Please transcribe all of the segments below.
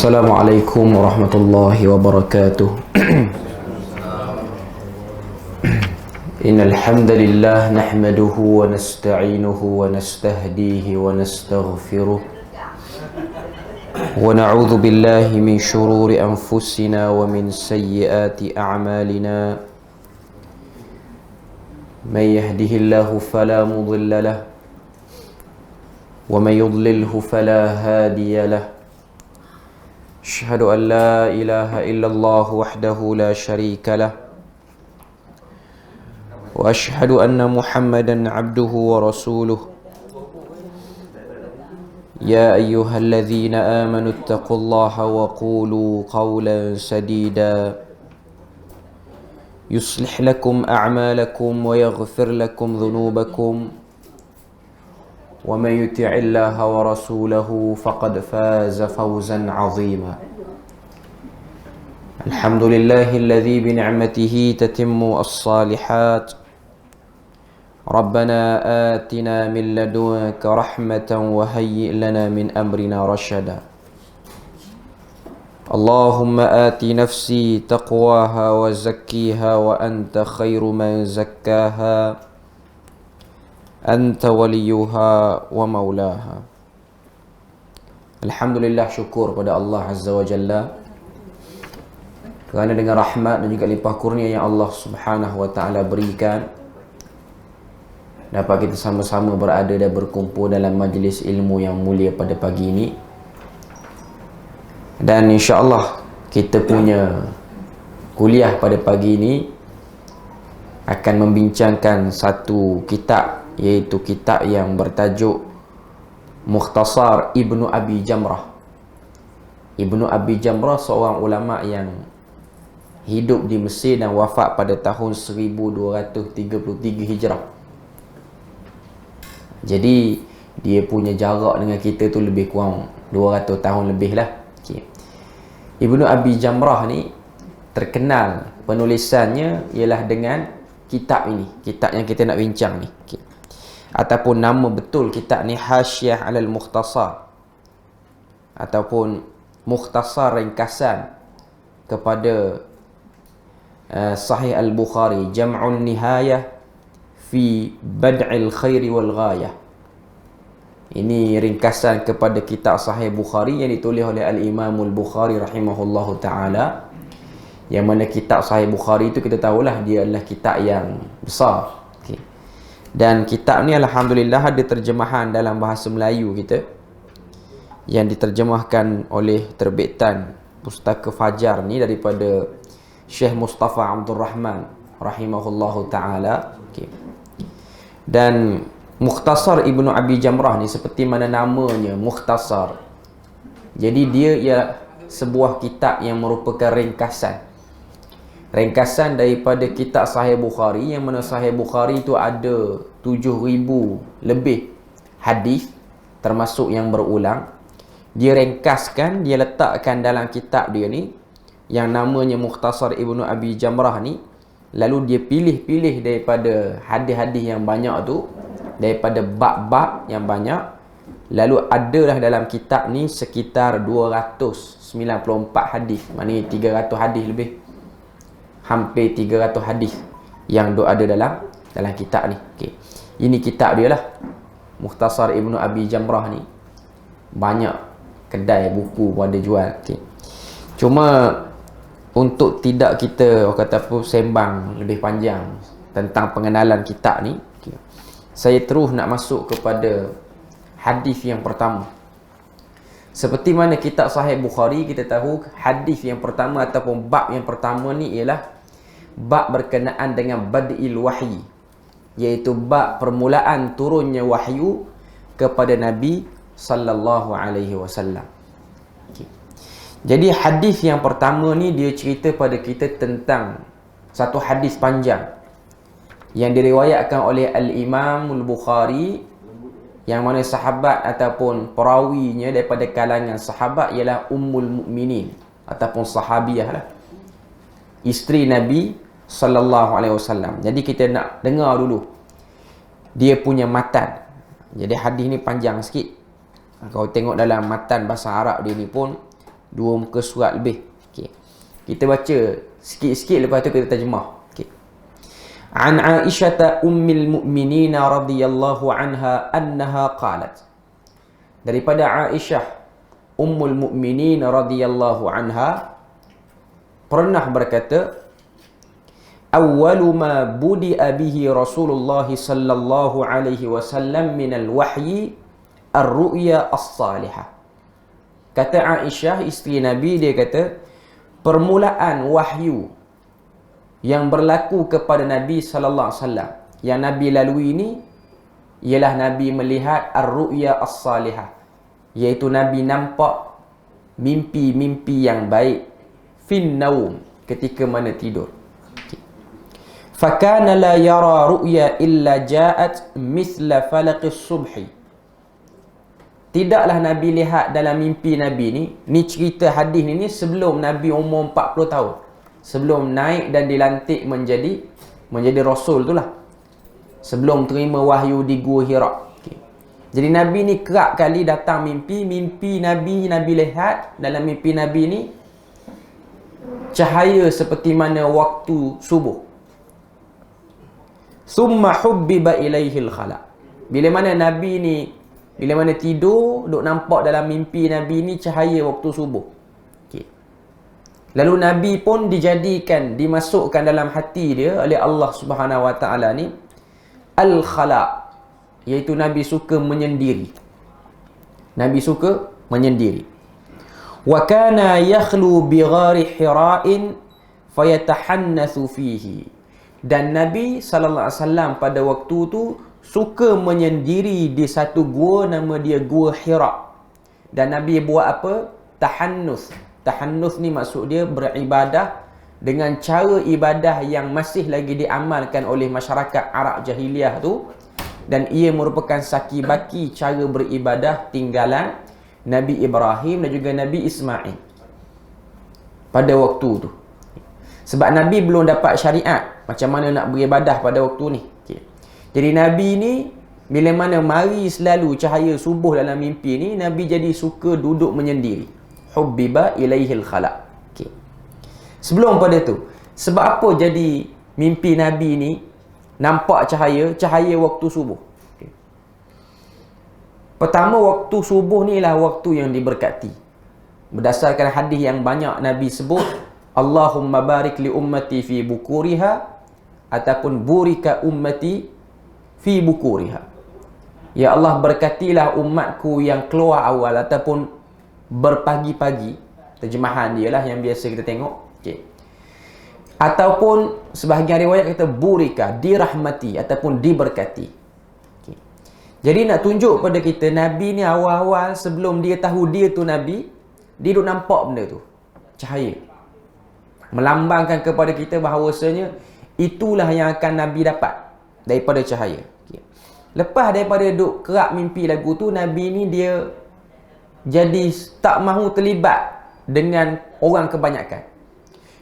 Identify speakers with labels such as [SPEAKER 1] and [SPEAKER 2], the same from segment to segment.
[SPEAKER 1] Assalamualaikum warahmatullahi wabarakatuh. Innal hamdalillah nahmaduhu wa nasta'inuhu wa nastahdihi wa nastaghfiruh wa na'udzu billahi min shururi anfusina wa min sayyiati a'malina. May yahdihillahu fala mudilla lahu wa may yudlilhu fala hadiya lahu. Asyhadu an la ilaha illallah wahdahu la syarika lah wa asyhadu anna Muhammadan abduhu wa rasuluh. Ya ayyuhalladzina amanu ittaqullaha wa qulu qawlan sadida yuslih lakum a'malakum wa yaghfir lakum dhunubakum wa man yuti'illaha wa rasulahu faqad faza fawzan 'azima. Alhamdulillahilladzi bi ni'matihi tatimmu as-salihat. Rabbana atina min ladunka rahmatan wa hayyi' lana min amrina rashada. Allahumma ati nafsi taqwaha wa zakkiha wa anta khairu man zakkaha. Anta waliyuha wa maulaha. Alhamdulillah, syukur pada Allah Azza wa Jalla kerana dengan rahmat dan juga limpah kurnia yang Allah Subhanahu wa Ta'ala berikan, dapat kita sama-sama berada dan berkumpul dalam majlis ilmu yang mulia pada pagi ini. Dan insya-Allah kita punya kuliah pada pagi ini akan membincangkan satu kitab, iaitu kitab yang bertajuk Mukhtasar Ibnu Abi Jamrah. Ibnu Abi Jamrah seorang ulama yang hidup di Mesir dan wafat pada tahun 1233 Hijrah. Jadi dia punya jarak dengan kita tu lebih kurang 200 tahun lebih lah. Okay. Ibnu Abi Jamrah ni terkenal penulisannya ialah dengan kitab ini, kitab yang kita nak bincang ni. Okay. Ataupun nama betul kitab ni Hasyiah 'alal Mukhtasar, ataupun Mukhtasar ringkasan kepada Sahih Al-Bukhari, Jam'un Nihayah fi Bad'il Khairi wal Ghayah. Ini ringkasan kepada kitab Sahih Bukhari yang ditulis oleh Al-Imam Al-Bukhari rahimahullahu ta'ala. Yang mana kitab Sahih Bukhari itu kita tahulah dia adalah kitab yang besar. Okay. Dan kitab ni alhamdulillah ada terjemahan dalam bahasa Melayu kita yang diterjemahkan oleh terbitan Pustaka Fajar ni daripada Syekh Mustafa Abdul Rahman rahimahullahu ta'ala. Okay. Dan Mukhtasar Ibnu Abi Jamrah ni seperti mana namanya, Mukhtasar. Jadi dia ialah sebuah kitab yang merupakan ringkasan daripada kitab Sahih Bukhari, yang mana Sahih Bukhari itu ada 7,000 lebih hadis termasuk yang berulang. Dia ringkaskan, dia letakkan dalam kitab dia ni yang namanya Mukhtasar Ibnu Abi Jamrah ni. Lalu dia pilih-pilih daripada hadis-hadis yang banyak tu, daripada bab-bab yang banyak. Lalu adalah dalam kitab ni sekitar 294 hadis, maknanya 300 hadis lebih, hampir 300 hadis yang ada dalam kitab ni. Okay. Ini kitab dia lah, Mukhtasar Ibnu Abi Jamrah ni. Banyak kedai buku pun ada jual. Okay. Cuma untuk tidak kita kata apa sembang lebih panjang tentang pengenalan kitab ni, okay, saya terus nak masuk kepada hadis yang pertama. Seperti mana kitab Sahih Bukhari, kita tahu hadis yang pertama ataupun bab yang pertama ni ialah bab berkenaan dengan bad'il wahyi, iaitu bab permulaan turunnya wahyu kepada Nabi sallallahu alaihi wasallam. Okay. Jadi hadis yang pertama ni dia cerita pada kita tentang satu hadis panjang yang diriwayatkan oleh Al-Imam Al-Bukhari, yang mana sahabat ataupun perawinya daripada kalangan sahabat ialah Ummul Mukminin ataupun sahabiah lah, isteri Nabi sallallahu alaihi wasallam. Jadi kita nak dengar dulu dia punya matan. Jadi hadis ni panjang sikit. Kau tengok dalam matan bahasa Arab dia ni pun 2 muka surat lebih. Okey. Kita baca sikit-sikit, lepas tu kita terjemah. Okey. An Aisyah ummil mu'minin radhiyallahu anha annaha qalat. Daripada Aisyah ummul mu'minin radhiyallahu anha pernah berkata, awwalu ma budi'a bihi Rasulullah sallallahu alaihi wasallam minal wahyi ar-ru'ya as-salihah. Kata Aisyah, isteri Nabi, dia kata, permulaan wahyu yang berlaku kepada Nabi sallallahu alaihi wasallam yang Nabi lalui ini ialah Nabi melihat ar-ru'ya as-salihah, iaitu Nabi nampak mimpi-mimpi yang baik fin naum, ketika mana tidur. Fakana la yara ru'ya illa ja'at mithla falaqis subhi. Tidaklah Nabi lihat dalam mimpi Nabi ni cerita hadis ni sebelum Nabi umur 40 tahun. Sebelum naik dan dilantik menjadi Rasul tu lah. Sebelum terima wahyu di Gua Hira. Okay. Jadi Nabi ni kerap kali datang mimpi Nabi lihat dalam mimpi Nabi ni cahaya seperti mana waktu subuh. Summa hubbiba ilaihil khala. Bila mana tidur, duk nampak dalam mimpi Nabi ni cahaya waktu subuh. Okay. Lalu Nabi pun dimasukkan dalam hati dia oleh Allah Subhanahu Wa Taala ni al-khala, iaitu Nabi suka menyendiri. Nabi suka menyendiri. Wa kana yakhlu bi ghari Hira'in fayatahannathu fihi. Dan Nabi sallallahu alaihi wasallam pada waktu tu suka menyendiri di satu gua, nama dia Gua Hira. Dan Nabi buat apa? Tahannus. Tahannus ni maksud dia beribadah dengan cara ibadah yang masih lagi diamalkan oleh masyarakat Arab jahiliah tu, dan ia merupakan saki-baki cara beribadah tinggalan Nabi Ibrahim dan juga Nabi Ismail pada waktu tu. Sebab Nabi belum dapat syariat macam mana nak beribadah pada waktu ni. Okay. Jadi Nabi ni bila mana mari selalu cahaya subuh dalam mimpi ni, Nabi jadi suka duduk menyendiri. Hubbiba ilaihil khala. Okay. Sebelum pada tu, sebab apa jadi mimpi Nabi ni nampak cahaya waktu subuh? Okay. Pertama, waktu subuh ni lah waktu yang diberkati. Berdasarkan hadis yang banyak Nabi sebut, Allahumma barik li ummati fi bukuriha, ataupun burika ummati fi bukuriha. Ya Allah, berkatilah umatku yang keluar awal ataupun berpagi-pagi. Terjemahan dia lah yang biasa kita tengok. Okay. Ataupun sebahagian riwayat kata burika, dirahmati ataupun diberkati. Okay. Jadi nak tunjuk pada kita, Nabi ni awal-awal sebelum dia tahu dia tu Nabi, dia duk nampak benda tu, cahaya. Melambangkan kepada kita bahawasanya itulah yang akan Nabi dapat daripada cahaya. Okay. Lepas daripada duk kerap mimpi lagu tu, Nabi ni dia jadi tak mahu terlibat dengan orang kebanyakan.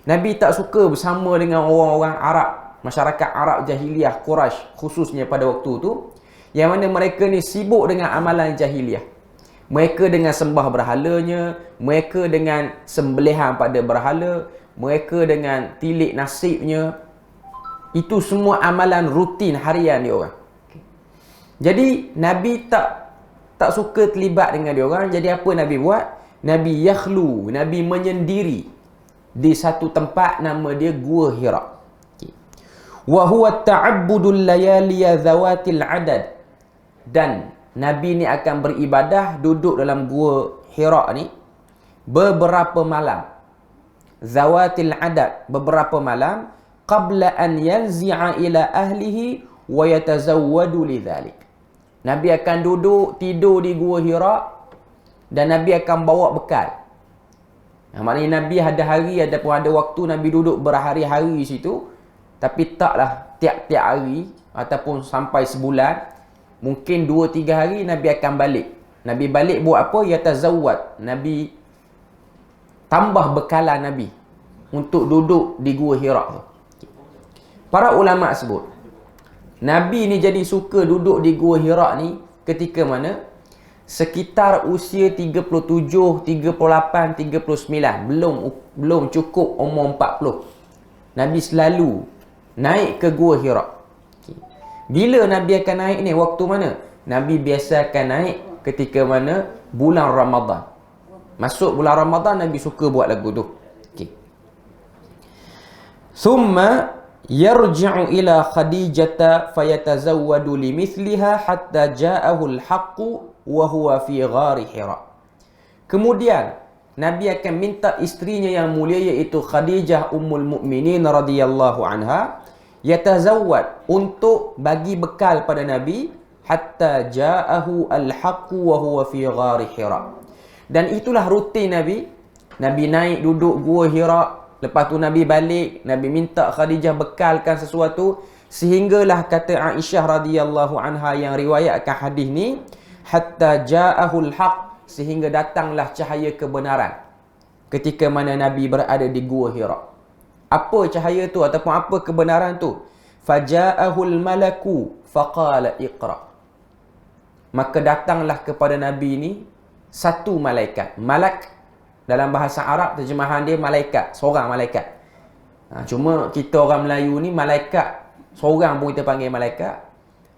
[SPEAKER 1] Nabi tak suka bersama dengan orang-orang Arab, masyarakat Arab jahiliah Quraisy khususnya pada waktu tu, yang mana mereka ni sibuk dengan amalan jahiliah. Mereka dengan sembah berhalanya, mereka dengan sembelihan pada berhala, mereka dengan tilik nasibnya. Itu semua amalan rutin harian dia orang. Jadi Nabi tak suka terlibat dengan dia orang. Jadi apa Nabi buat? Nabi yakhlu, Nabi menyendiri di satu tempat nama dia Gua Hira. Wa huwa ta'abbudul layaliya zawatil adad. Dan Nabi ni akan beribadah duduk dalam Gua Hira ni beberapa malam. Zawatil adad, beberapa malam, qabla an yanzi'a ila ahlihi wa yatazawwadu lidzalik. Nabi akan duduk tidur di Gua Hira dan Nabi akan bawa bekal. Maknanya Nabi ada hari ataupun ada waktu Nabi duduk berhari-hari di situ, tapi taklah tiap-tiap hari ataupun sampai sebulan. Mungkin 2-3 hari Nabi akan balik. Nabi balik buat apa? Yatazawwad. Nabi tambah bekalan Nabi untuk duduk di Gua Hira tu. Para ulama sebut, Nabi ni jadi suka duduk di Gua Hira ni ketika mana? sekitar usia 37, 38, 39. Belum cukup umur 40. Nabi selalu naik ke Gua Hira. Bila Nabi akan naik ni? Waktu mana? Nabi biasa akan naik ketika mana? Bulan Ramadan. Masuk bulan Ramadan, Nabi suka buat lagu tu. Thumma yarji'u ila Khadijah fayatazawwadu limithliha hatta ja'ahu al-haqqu wa huwa fi ghari Hira. Kemudian Nabi akan minta isterinya yang mulia iaitu Khadijah Ummul Mukminin radhiyallahu anha yatazawwad, untuk bagi bekal pada Nabi hatta ja'ahu al-haqqu wa huwa fi ghari Hira. Dan itulah rutin Nabi. Nabi naik duduk Gua Hira. Lepas tu Nabi balik, Nabi minta Khadijah bekalkan sesuatu, sehinggalah kata Aisyah radhiyallahu anha yang riwayatkan hadis ni, hatta ja'ahul haq, sehingga datanglah cahaya kebenaran ketika mana Nabi berada di Gua Hira. Apa cahaya tu ataupun apa kebenaran tu? Faja'ahul malaku faqala iqra. Maka datanglah kepada Nabi ni satu malaikat. Malak dalam bahasa Arab terjemahan dia malaikat, seorang malaikat. Cuma kita orang Melayu ni malaikat seorang pun kita panggil malaikat,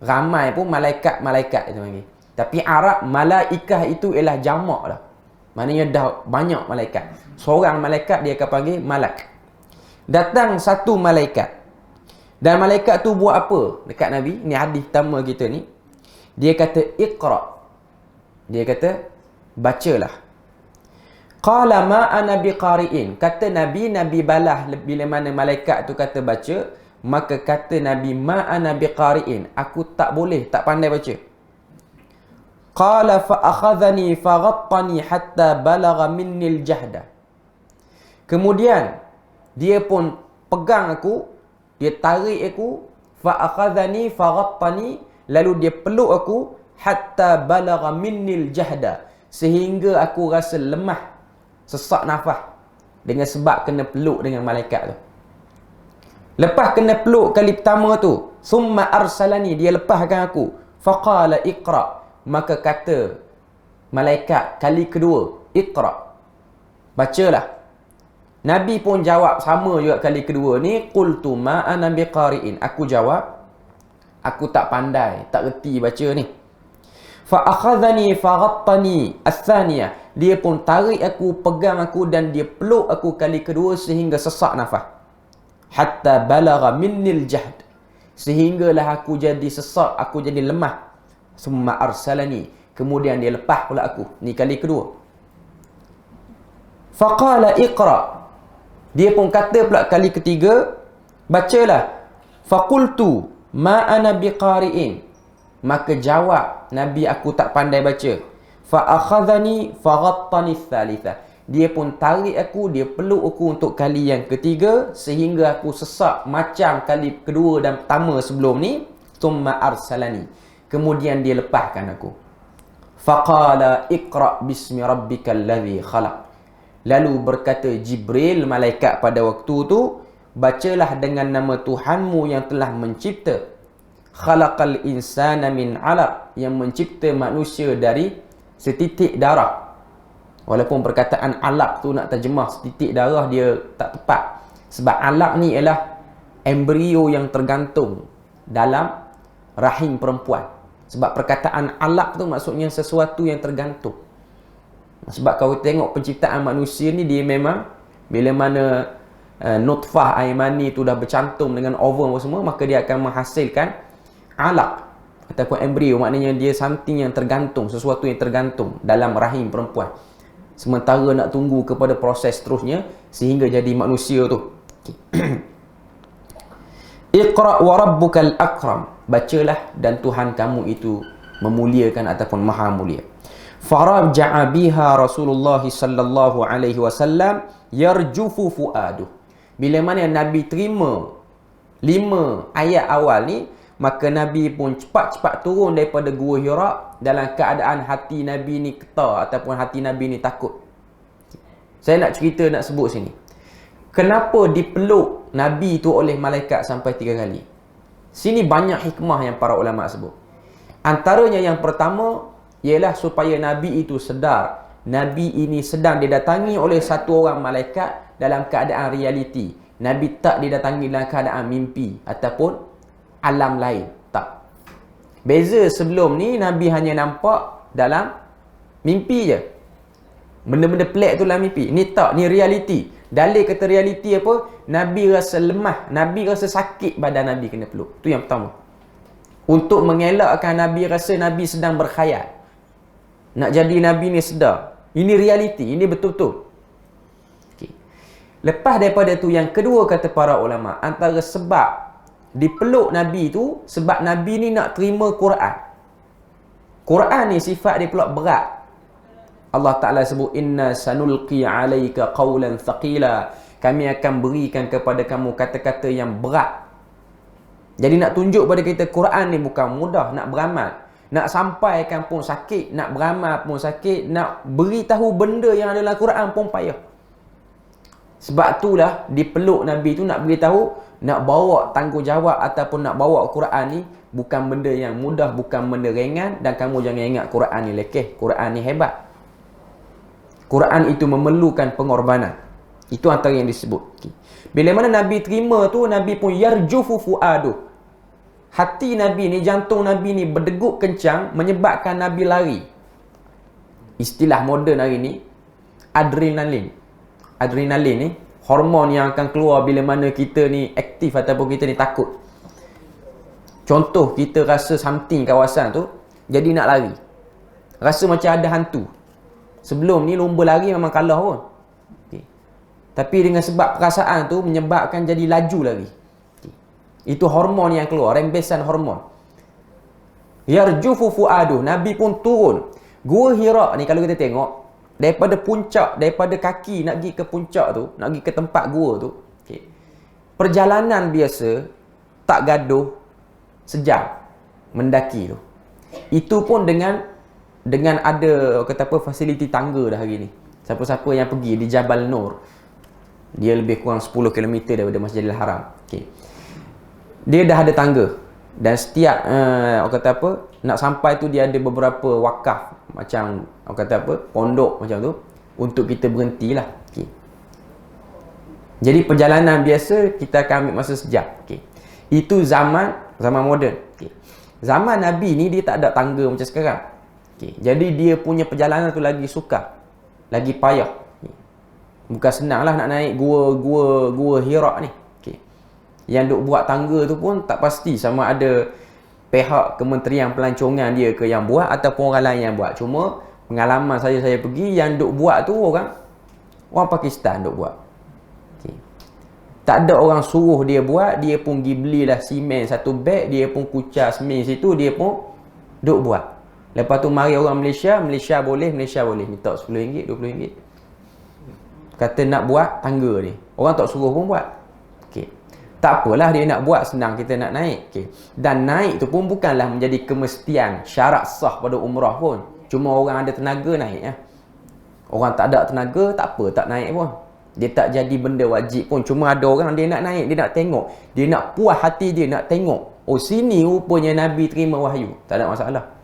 [SPEAKER 1] ramai pun malaikat-malaikat kita panggil. Tapi Arab malaikah itu ialah jamak dah. Maknanya dah banyak malaikat. Seorang malaikat dia akan panggil malak. Datang satu malaikat. Dan malaikat tu buat apa dekat Nabi? Ni hadis pertama kita ni. Dia kata iqra. Dia kata bacalah. Qala ma ana biqari'in. Kata Nabi balah bila mana malaikat tu kata baca, maka kata Nabi ma ana biqari'in. Aku tak boleh, tak pandai baca. Qala fa akhadhani fa ghattani hatta balagha minni al-jahda. Kemudian dia pun pegang aku, dia tarik aku, fa akhadhani fa ghattani, lalu dia peluk aku hatta balagha minni al-jahda, sehingga aku rasa lemah, sesak nafas dengan sebab kena peluk dengan malaikat tu. Lepas kena peluk kali pertama tu, summa arsalani, dia lepaskan aku, faqala iqra, maka kata malaikat kali kedua, iqra, bacalah. Nabi pun jawab sama juga kali kedua ni, qultu ma ana biqari'in. Aku jawab, aku tak pandai, tak reti baca ni. Fa akhadhani fa ghattani ats-tsaniyah. Dia pun tarik aku, pegang aku dan dia peluk aku kali kedua sehingga sesak nafas. Hatta balagha minnil jahd. Sehinggalah aku jadi sesak, aku jadi lemah. Summa arsalani. Kemudian dia lepas pula aku. Ni kali kedua. Faqala iqra. Dia pun kata pula kali ketiga, bacalah. Faqultu ma ana biqari'in. Maka jawab Nabi, aku tak pandai baca. Fa akhadhani fa ghattani ats-tsalitsah. Dia pun tarik aku, dia peluk aku untuk kali yang ketiga sehingga aku sesak macam kali kedua dan pertama sebelum ni. Tsumma arsalani. Kemudian dia lepaskan aku. Faqala iqra bismi rabbikal ladzi khalaq. Lalu berkata Jibril malaikat pada waktu tu, bacalah dengan nama Tuhanmu yang telah mencipta. Khalaqal insana min 'alaq, yang mencipta manusia dari setitik darah. Walaupun perkataan alaq tu nak terjemah setitik darah dia tak tepat. Sebab alaq ni ialah embrio yang tergantung dalam rahim perempuan. Sebab perkataan alaq tu maksudnya sesuatu yang tergantung. Sebab kalau tengok penciptaan manusia ni, dia memang bila mana nutfah air mani tu dah bercantum dengan ovum semua, maka dia akan menghasilkan alaq ataupun embrio. Maknanya dia something yang tergantung, sesuatu yang tergantung dalam rahim perempuan. Sementara nak tunggu kepada proses seterusnya sehingga jadi manusia tu. Iqra wa rabbukal akram. Bacalah dan Tuhan kamu itu memuliakan ataupun maha mulia. Faraja'a biha Rasulullah sallallahu alaihi wasallam yarjufu fuaduh. Bila mana Nabi terima 5 ayat awal ni, maka Nabi pun cepat-cepat turun daripada Gua Hira dalam keadaan hati Nabi ni getar ataupun hati Nabi ni takut. Saya nak cerita, nak sebut sini. Kenapa dipeluk Nabi tu oleh malaikat sampai 3 kali? Sini banyak hikmah yang para ulama sebut. Antaranya yang pertama, ialah supaya Nabi itu sedar Nabi ini sedang didatangi oleh satu orang malaikat dalam keadaan realiti. Nabi tak didatangi dalam keadaan mimpi ataupun alam lain. Tak. Beza sebelum ni Nabi hanya nampak dalam mimpi je. Benda-benda pelik tu dalam mimpi. Ni tak, ni realiti. Dalil kata realiti apa? Nabi rasa lemah, Nabi rasa sakit badan Nabi kena peluk. Tu yang pertama. Untuk mengelakkan Nabi rasa Nabi sedang berkhayal. Nak jadi Nabi ni sedar. Ini realiti, ini betul-betul. Okay. Lepas daripada tu, yang kedua kata para ulama, antara sebab dipeluk Nabi tu, sebab Nabi ni nak terima Quran. Quran ni sifat dia pula berat. Allah Ta'ala sebut, inna sanulqi alaika qawlan thaqila. Kami akan berikan kepada kamu kata-kata yang berat. Jadi nak tunjuk pada kita Quran ni bukan mudah nak beramal. Nak sampaikan pun sakit, nak beramal pun sakit, nak beritahu benda yang ada dalam Quran pun payah. Sebab itulah dipeluk Nabi tu nak beritahu, nak bawa tanggungjawab ataupun nak bawa Quran ni bukan benda yang mudah, bukan benda ringan. Dan kamu jangan ingat Quran ni lekeh, Quran ni hebat. Quran itu memerlukan pengorbanan. Itu antara yang disebut. Bila mana Nabi terima tu, Nabi pun yarjufu fuaduh. Hati Nabi ni, jantung Nabi ni berdegup kencang, menyebabkan Nabi lari. Istilah moden hari ni, adrenalin. Adrenalin ni, hormon yang akan keluar bila mana kita ni aktif ataupun kita ni takut. Contoh, kita rasa something kawasan tu, jadi nak lari. Rasa macam ada hantu. Sebelum ni lomba lari memang kalah pun. Okay. Tapi dengan sebab perasaan tu menyebabkan jadi laju lari. Okay. Itu hormon yang keluar, rembesan hormon. Yarjufu fuaduh, Nabi pun turun. Gua Hira ni kalau kita tengok, daripada puncak, daripada kaki nak pergi ke puncak tu, nak pergi ke tempat gua tu, okay, perjalanan biasa tak gaduh sejam mendaki tu. Itu pun dengan ada kata apa fasiliti tangga dah hari ni. Siapa-siapa yang pergi di Jabal Nur, dia lebih kurang 10 km daripada Masjidil Haram. Okay. Dia dah ada tangga. Dan setiap orang kata apa, nak sampai tu dia ada beberapa wakaf, macam orang kata apa, pondok macam tu, untuk kita berhentilah. Okay. Jadi perjalanan biasa kita akan ambil masa sejam. Okay. Itu zaman moden. Okay. Zaman Nabi ni dia tak ada tangga macam sekarang. Okay. Jadi dia punya perjalanan tu lagi sukar, lagi payah. Okay. Bukan senang lah nak naik gua Hira ni. Okay. Yang duk buat tangga tu pun tak pasti sama ada pihak Kementerian Pelancongan dia ke yang buat ataupun orang lain yang buat. Cuma pengalaman saya pergi, yang duk buat tu orang Pakistan duk buat. Okay. Tak ada orang suruh dia buat, dia pun pergi belilah simen satu beg, dia pun kucar semen situ, dia pun duk buat. Lepas tu mari orang Malaysia boleh, minta RM10, RM20. Kata nak buat tangga ni. Orang tak suruh pun buat. Okay. Tak apalah, dia nak buat, senang kita nak naik. Okay. Dan naik tu pun bukanlah menjadi kemestian syarat sah pada umrah pun. Cuma orang ada tenaga naik. Ya. Orang tak ada tenaga, tak apa, tak naik pun. Dia tak jadi benda wajib pun. Cuma ada orang dia nak naik, dia nak tengok. Dia nak puas hati dia, nak tengok. Oh, sini rupanya Nabi terima wahyu. Tak ada masalah.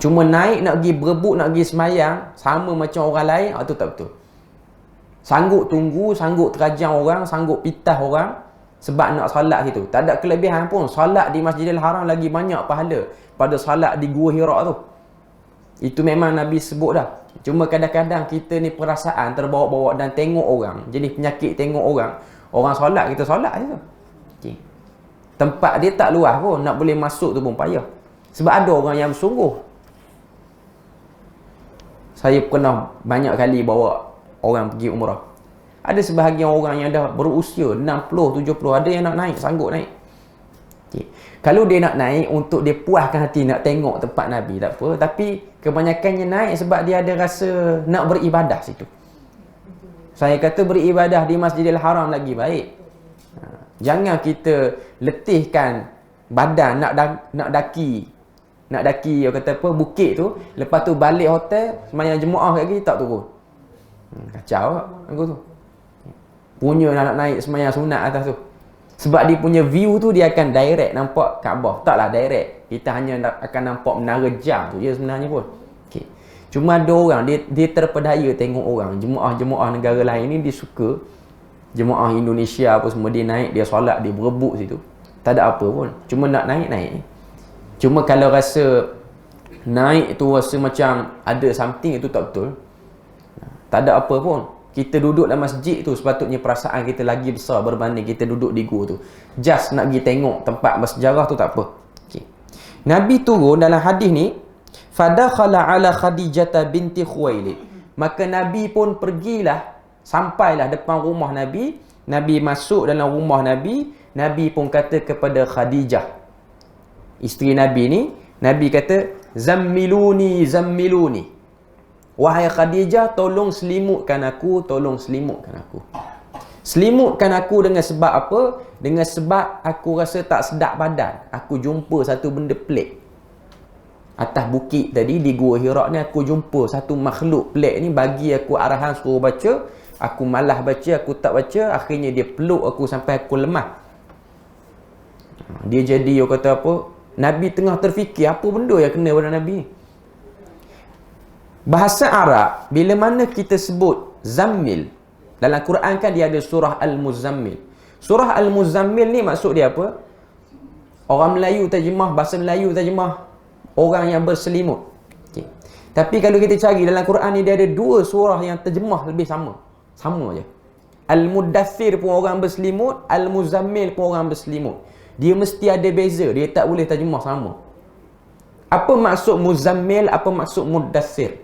[SPEAKER 1] Cuma naik nak pergi berebut, nak pergi semayang sama macam orang lain, itu tak betul. Sanggup tunggu, sanggup terajang orang, sanggup pitah orang sebab nak solat situ. Tak ada kelebihan pun. Solat di Masjidil Haram lagi banyak pahala pada solat di Gua Hira tu. Itu memang Nabi sebut dah. Cuma kadang-kadang kita ni perasaan terbawa-bawa dan tengok orang. Jadi penyakit tengok orang solat, kita solat je tu. Okay. Tempat dia tak luas pun, nak boleh masuk tu pun payah. Sebab ada orang yang bersungguh. Saya pernah banyak kali bawa orang pergi umrah. Ada sebahagian orang yang dah berusia 60, 70, ada yang nak naik, sanggup naik. Okay. Kalau dia nak naik untuk dia puaskan hati nak tengok tempat Nabi, tak apa. Tapi kebanyakannya naik sebab dia ada rasa nak beribadah situ. Saya kata beribadah di Masjidil Haram lagi baik. Jangan kita letihkan badan nak daki orang kata apa, bukit tu, lepas tu balik hotel sembahyang jemaah lagi tak turun. Kacau aku tu. Punya nak naik sembahyang sunat atas tu. Sebab dia punya view tu dia akan direct nampak Kaabah. Taklah direct. Kita hanya akan nampak menara jam tu je sebenarnya pun. Okay. Cuma ada orang, dia terpedaya tengok orang. Jemaah-jemaah negara lain ni dia suka. Jemaah Indonesia apa semua, dia naik, dia solat, dia berebut situ. Tak ada apa pun. Cuma nak naik. Cuma kalau rasa naik tu rasa macam ada something, itu tak betul. Tak ada apa pun. Kita duduk dalam masjid tu, sepatutnya perasaan kita lagi besar berbanding kita duduk di gua tu. Just nak pergi tengok tempat bersejarah tu tak apa. Okay. Nabi turun dalam hadis ni, fadakhala ala Khadijah binti Khuwailid. Maka Nabi pun pergilah, sampailah depan rumah Nabi. Nabi masuk dalam rumah Nabi. Nabi pun kata kepada Khadijah, isteri Nabi ni, Nabi kata, zammiluni. Wahai Khadijah, tolong selimutkan aku. Selimutkan aku dengan sebab apa? Dengan sebab aku rasa tak sedap badan. Aku jumpa satu benda pelik. Atas bukit tadi, di Gua Hira ni, aku jumpa satu makhluk pelik ni, bagi aku arahan suruh baca. Aku malas baca, aku tak baca. Akhirnya dia peluk aku sampai aku lemah. Dia jadi, dia kata apa? Nabi tengah terfikir, apa benda yang kena pada Nabi ni? Bahasa Arab, bila mana kita sebut zammil, dalam Quran kan dia ada surah Al-Muzammil. Surah Al-Muzammil ni maksud dia apa? Orang Melayu terjemah, bahasa Melayu terjemah, orang yang berselimut. Okay. Tapi kalau kita cari dalam Quran ni, dia ada dua surah yang terjemah lebih sama. Sama je. Al-Mudaththir pun orang berselimut, Al-Muzammil pun orang berselimut. Dia mesti ada beza, dia tak boleh terjemah sama. Apa maksud Muzammil, apa maksud Mudaththir?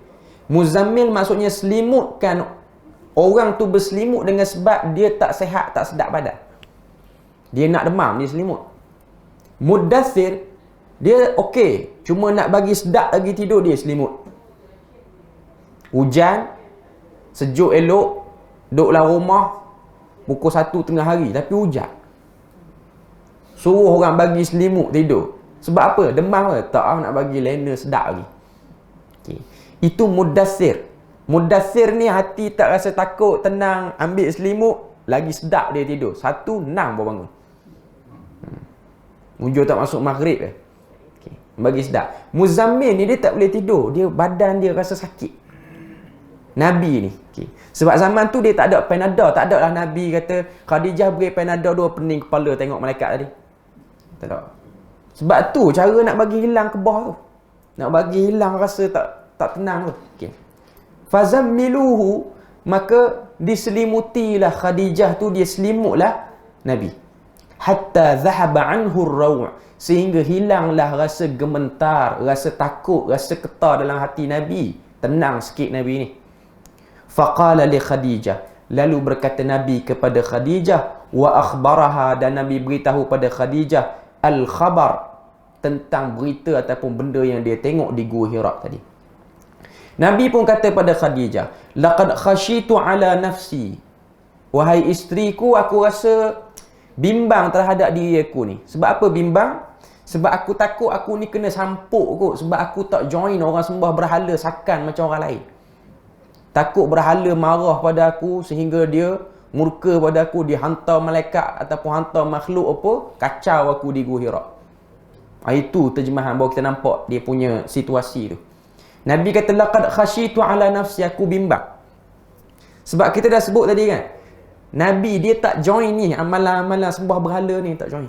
[SPEAKER 1] Muzammil maksudnya selimutkan. Orang tu berselimut dengan sebab dia tak sihat, tak sedap badan. Dia nak demam, dia selimut. Mudaththir, dia okey, cuma nak bagi sedap lagi tidur, dia selimut. Hujan, sejuk elok, duduk dalam rumah, pukul 1 tengah hari, tapi hujan. Suruh orang bagi selimut tidur. Sebab apa? Demam ke? Tak, nak bagi lena sedap lagi. Okay. Itu Mudaththir. Mudaththir ni hati tak rasa takut, tenang, ambil selimut, lagi sedap dia tidur. 1, 6 baru bangun. Hujung tak masuk maghrib ke. Okay. Bagi sedap. Muzammil ni dia tak boleh tidur. Dia badan dia rasa sakit. Nabi ni. Okay. Sebab zaman tu dia tak ada Panadol. Tak ada lah Nabi kata, Khadijah beri Panadol 2 pening kepala tengok malaikat tadi. Tak ada. Sebab tu cara nak bagi hilang kebah tu. Nak bagi hilang rasa tak tenang tu. Okay. Fazammiluhu, maka diselimutilah Khadijah tu, dia selimutlah Nabi. Hatta zahaba anhu ar-raw', sehingga hilanglah rasa gementar, rasa takut, rasa getar dalam hati Nabi. Tenang sikit Nabi ni. Faqala li Khadijah, lalu berkata Nabi kepada Khadijah, wa akhbaraha, dan Nabi beritahu pada Khadijah al-khabar, tentang berita ataupun benda yang dia tengok di Gua Hira tadi. Nabi pun kata pada Khadijah, laqad khashitu ala nafsi, wahai isteriku, aku rasa bimbang terhadap diri aku ni. Sebab apa bimbang? Sebab aku takut aku ni kena sampuk kot. Sebab aku tak join orang sembah berhala sakan macam orang lain. Takut berhala marah pada aku sehingga dia murka pada aku, dia hantar malaikat ataupun hantar makhluk apa, kacau aku di Gua Hira. Itu terjemahan bahawa kita nampak dia punya situasi tu. Nabi kata laqad khashitu ala nafsi, aku bimbang. Sebab kita dah sebut tadi kan, Nabi dia tak join ni amalan-amalan sembah berhala ni, tak join.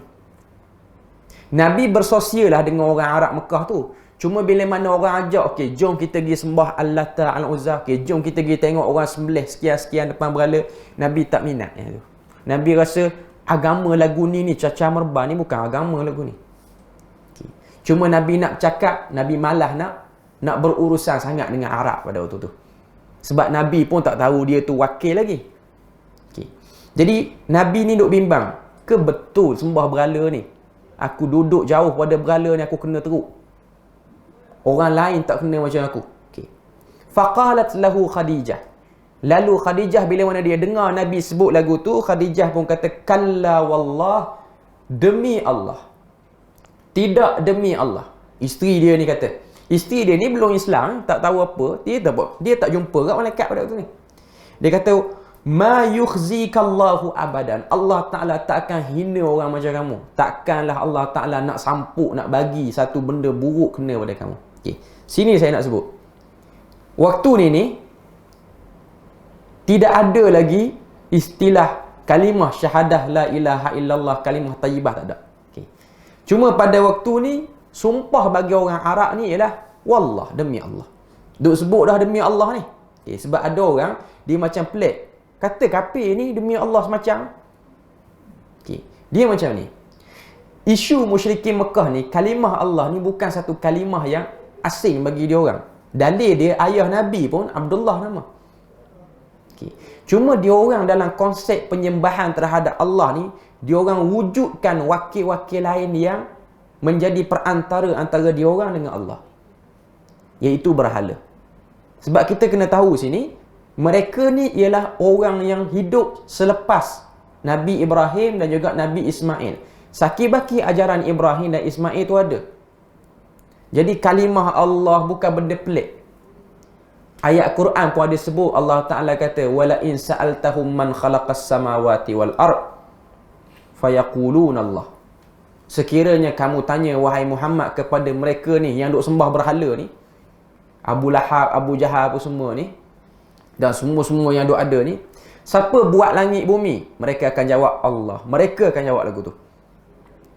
[SPEAKER 1] Nabi bersosial lah dengan orang Arab Mekah tu. Cuma bila mana orang ajak, okey, jom kita pergi sembah Al-Lata, Al-Uzza, okey, jom kita pergi tengok orang sembelih sekian-sekian depan berhala, Nabi tak minat tu. Nabi rasa agama lagu ni cacar merbah ni bukan agama lagu ni. Okay. Cuma Nabi nak cakap, Nabi malah nak berurusan sangat dengan Arab pada waktu tu. Sebab Nabi pun tak tahu dia tu wakil lagi. Okay. Jadi Nabi ni duk bimbang, ke betul sembah berhala ni? Aku duduk jauh pada berhala ni, aku kena teruk. Orang lain tak kena macam aku. Okay. Faqalat lahu Khadijah. Lalu Khadijah bila mana dia dengar Nabi sebut lagu tu, Khadijah pun kata, kalla wallah, demi Allah. Tidak demi Allah. Isteri dia ni kata. Isteri dia ni belum Islam, tak tahu apa. Dia tak jumpa kat malaikat pada waktu ni. Dia kata, Ma yukhzikallahu abadan. Allah Ta'ala tak akan hina orang macam kamu. Takkanlah Allah Ta'ala nak sampuk, nak bagi satu benda buruk kena pada kamu. Okay. Sini saya nak sebut. Waktu ni tidak ada lagi istilah kalimah syahadah la ilaha illallah, kalimah tayyibah, tak ada. Okay. Cuma pada waktu ni, sumpah bagi orang Arab ni ialah wallah, demi Allah. Duk sebut dah demi Allah ni. Okay. Sebab ada orang, dia macam pelik. Kata kafir ni demi Allah semacam. Okay. Dia macam ni. Isu musyrikin Mekah ni, kalimah Allah ni bukan satu kalimah yang asing bagi dia orang. Dalil dia, ayah Nabi pun Abdullah nama. Okay. Cuma dia orang dalam konsep penyembahan terhadap Allah ni, dia orang wujudkan wakil-wakil lain yang menjadi perantara antara dia orang dengan Allah, iaitu berhala. Sebab kita kena tahu sini, mereka ni ialah orang yang hidup selepas Nabi Ibrahim dan juga Nabi Ismail. Sakibaki ajaran Ibrahim dan Ismail tu ada. Jadi kalimah Allah bukan benda pelik. Ayat Quran pun ada sebut, Allah Ta'ala kata, wala in sa'altahum man khalaqas samawati wal ard fayaqulun Allah. Sekiranya kamu tanya, wahai Muhammad, kepada mereka ni yang duk sembah berhala ni, Abu Lahab, Abu Jahal apa semua ni, dan semua-semua yang ada ni, siapa buat langit bumi? Mereka akan jawab Allah. Mereka akan jawab lagu tu.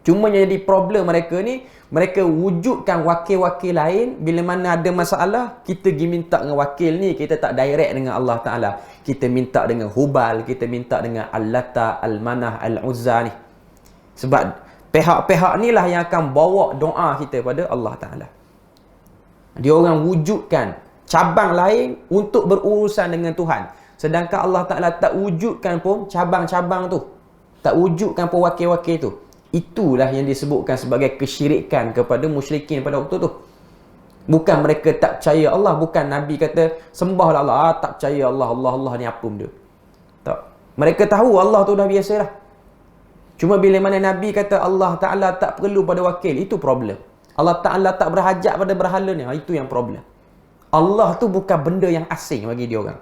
[SPEAKER 1] Cuma yang jadi problem mereka ni, mereka wujudkan wakil-wakil lain. Bila mana ada masalah, kita pergi minta dengan wakil ni, kita tak direct dengan Allah Ta'ala. Kita minta dengan Hubal, kita minta dengan Al-Lata, Al-Manah, Al-Uzza ni. Sebab pihak-pihak ni lah yang akan bawa doa kita pada Allah Ta'ala. Dia orang wujudkan cabang lain untuk berurusan dengan Tuhan. Sedangkan Allah Ta'ala tak wujudkan pun cabang-cabang tu. Tak wujudkan pun wakil-wakil tu. Itulah yang disebutkan sebagai kesyirikan kepada musyrikin pada waktu tu. Bukan mereka tak percaya Allah. Bukan Nabi kata, sembahlah Allah. Tak percaya Allah. Allah ni apa benda. Tak. Mereka tahu Allah tu dah biasa dah. Cuma bila mana Nabi kata Allah Ta'ala tak perlu pada wakil, itu problem. Allah Ta'ala tak berhajat pada berhala ni. Itu yang problem. Allah tu bukan benda yang asing bagi dia orang.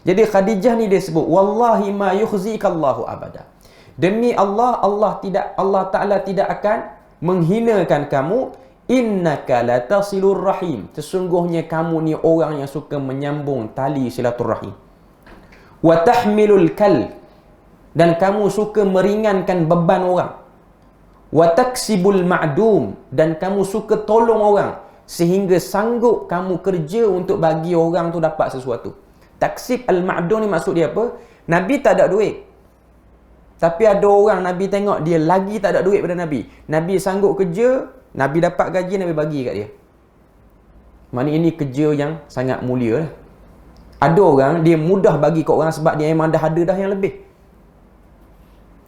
[SPEAKER 1] Jadi Khadijah ni dia sebut, wallahi ma yukhzikallahu abada. Demi Allah, Allah Ta'ala tidak akan menghinakan kamu. Innaka latasilur rahim. Sesungguhnya kamu ni orang yang suka menyambung tali silaturrahim. Wa tahmilul kal. Dan kamu suka meringankan beban orang. Wa taksibul ma'dum. Dan kamu suka tolong orang, sehingga sanggup kamu kerja untuk bagi orang tu dapat sesuatu. Taksib al-ma'dum ni maksud dia apa? Nabi tak ada duit. Tapi ada orang Nabi tengok dia lagi tak ada duit pada Nabi. Nabi sanggup kerja, Nabi dapat gaji, Nabi bagi kat dia. Mana ini kerja yang sangat mulia lah. Ada orang, dia mudah bagi kat orang sebab dia memang dah ada dah yang lebih.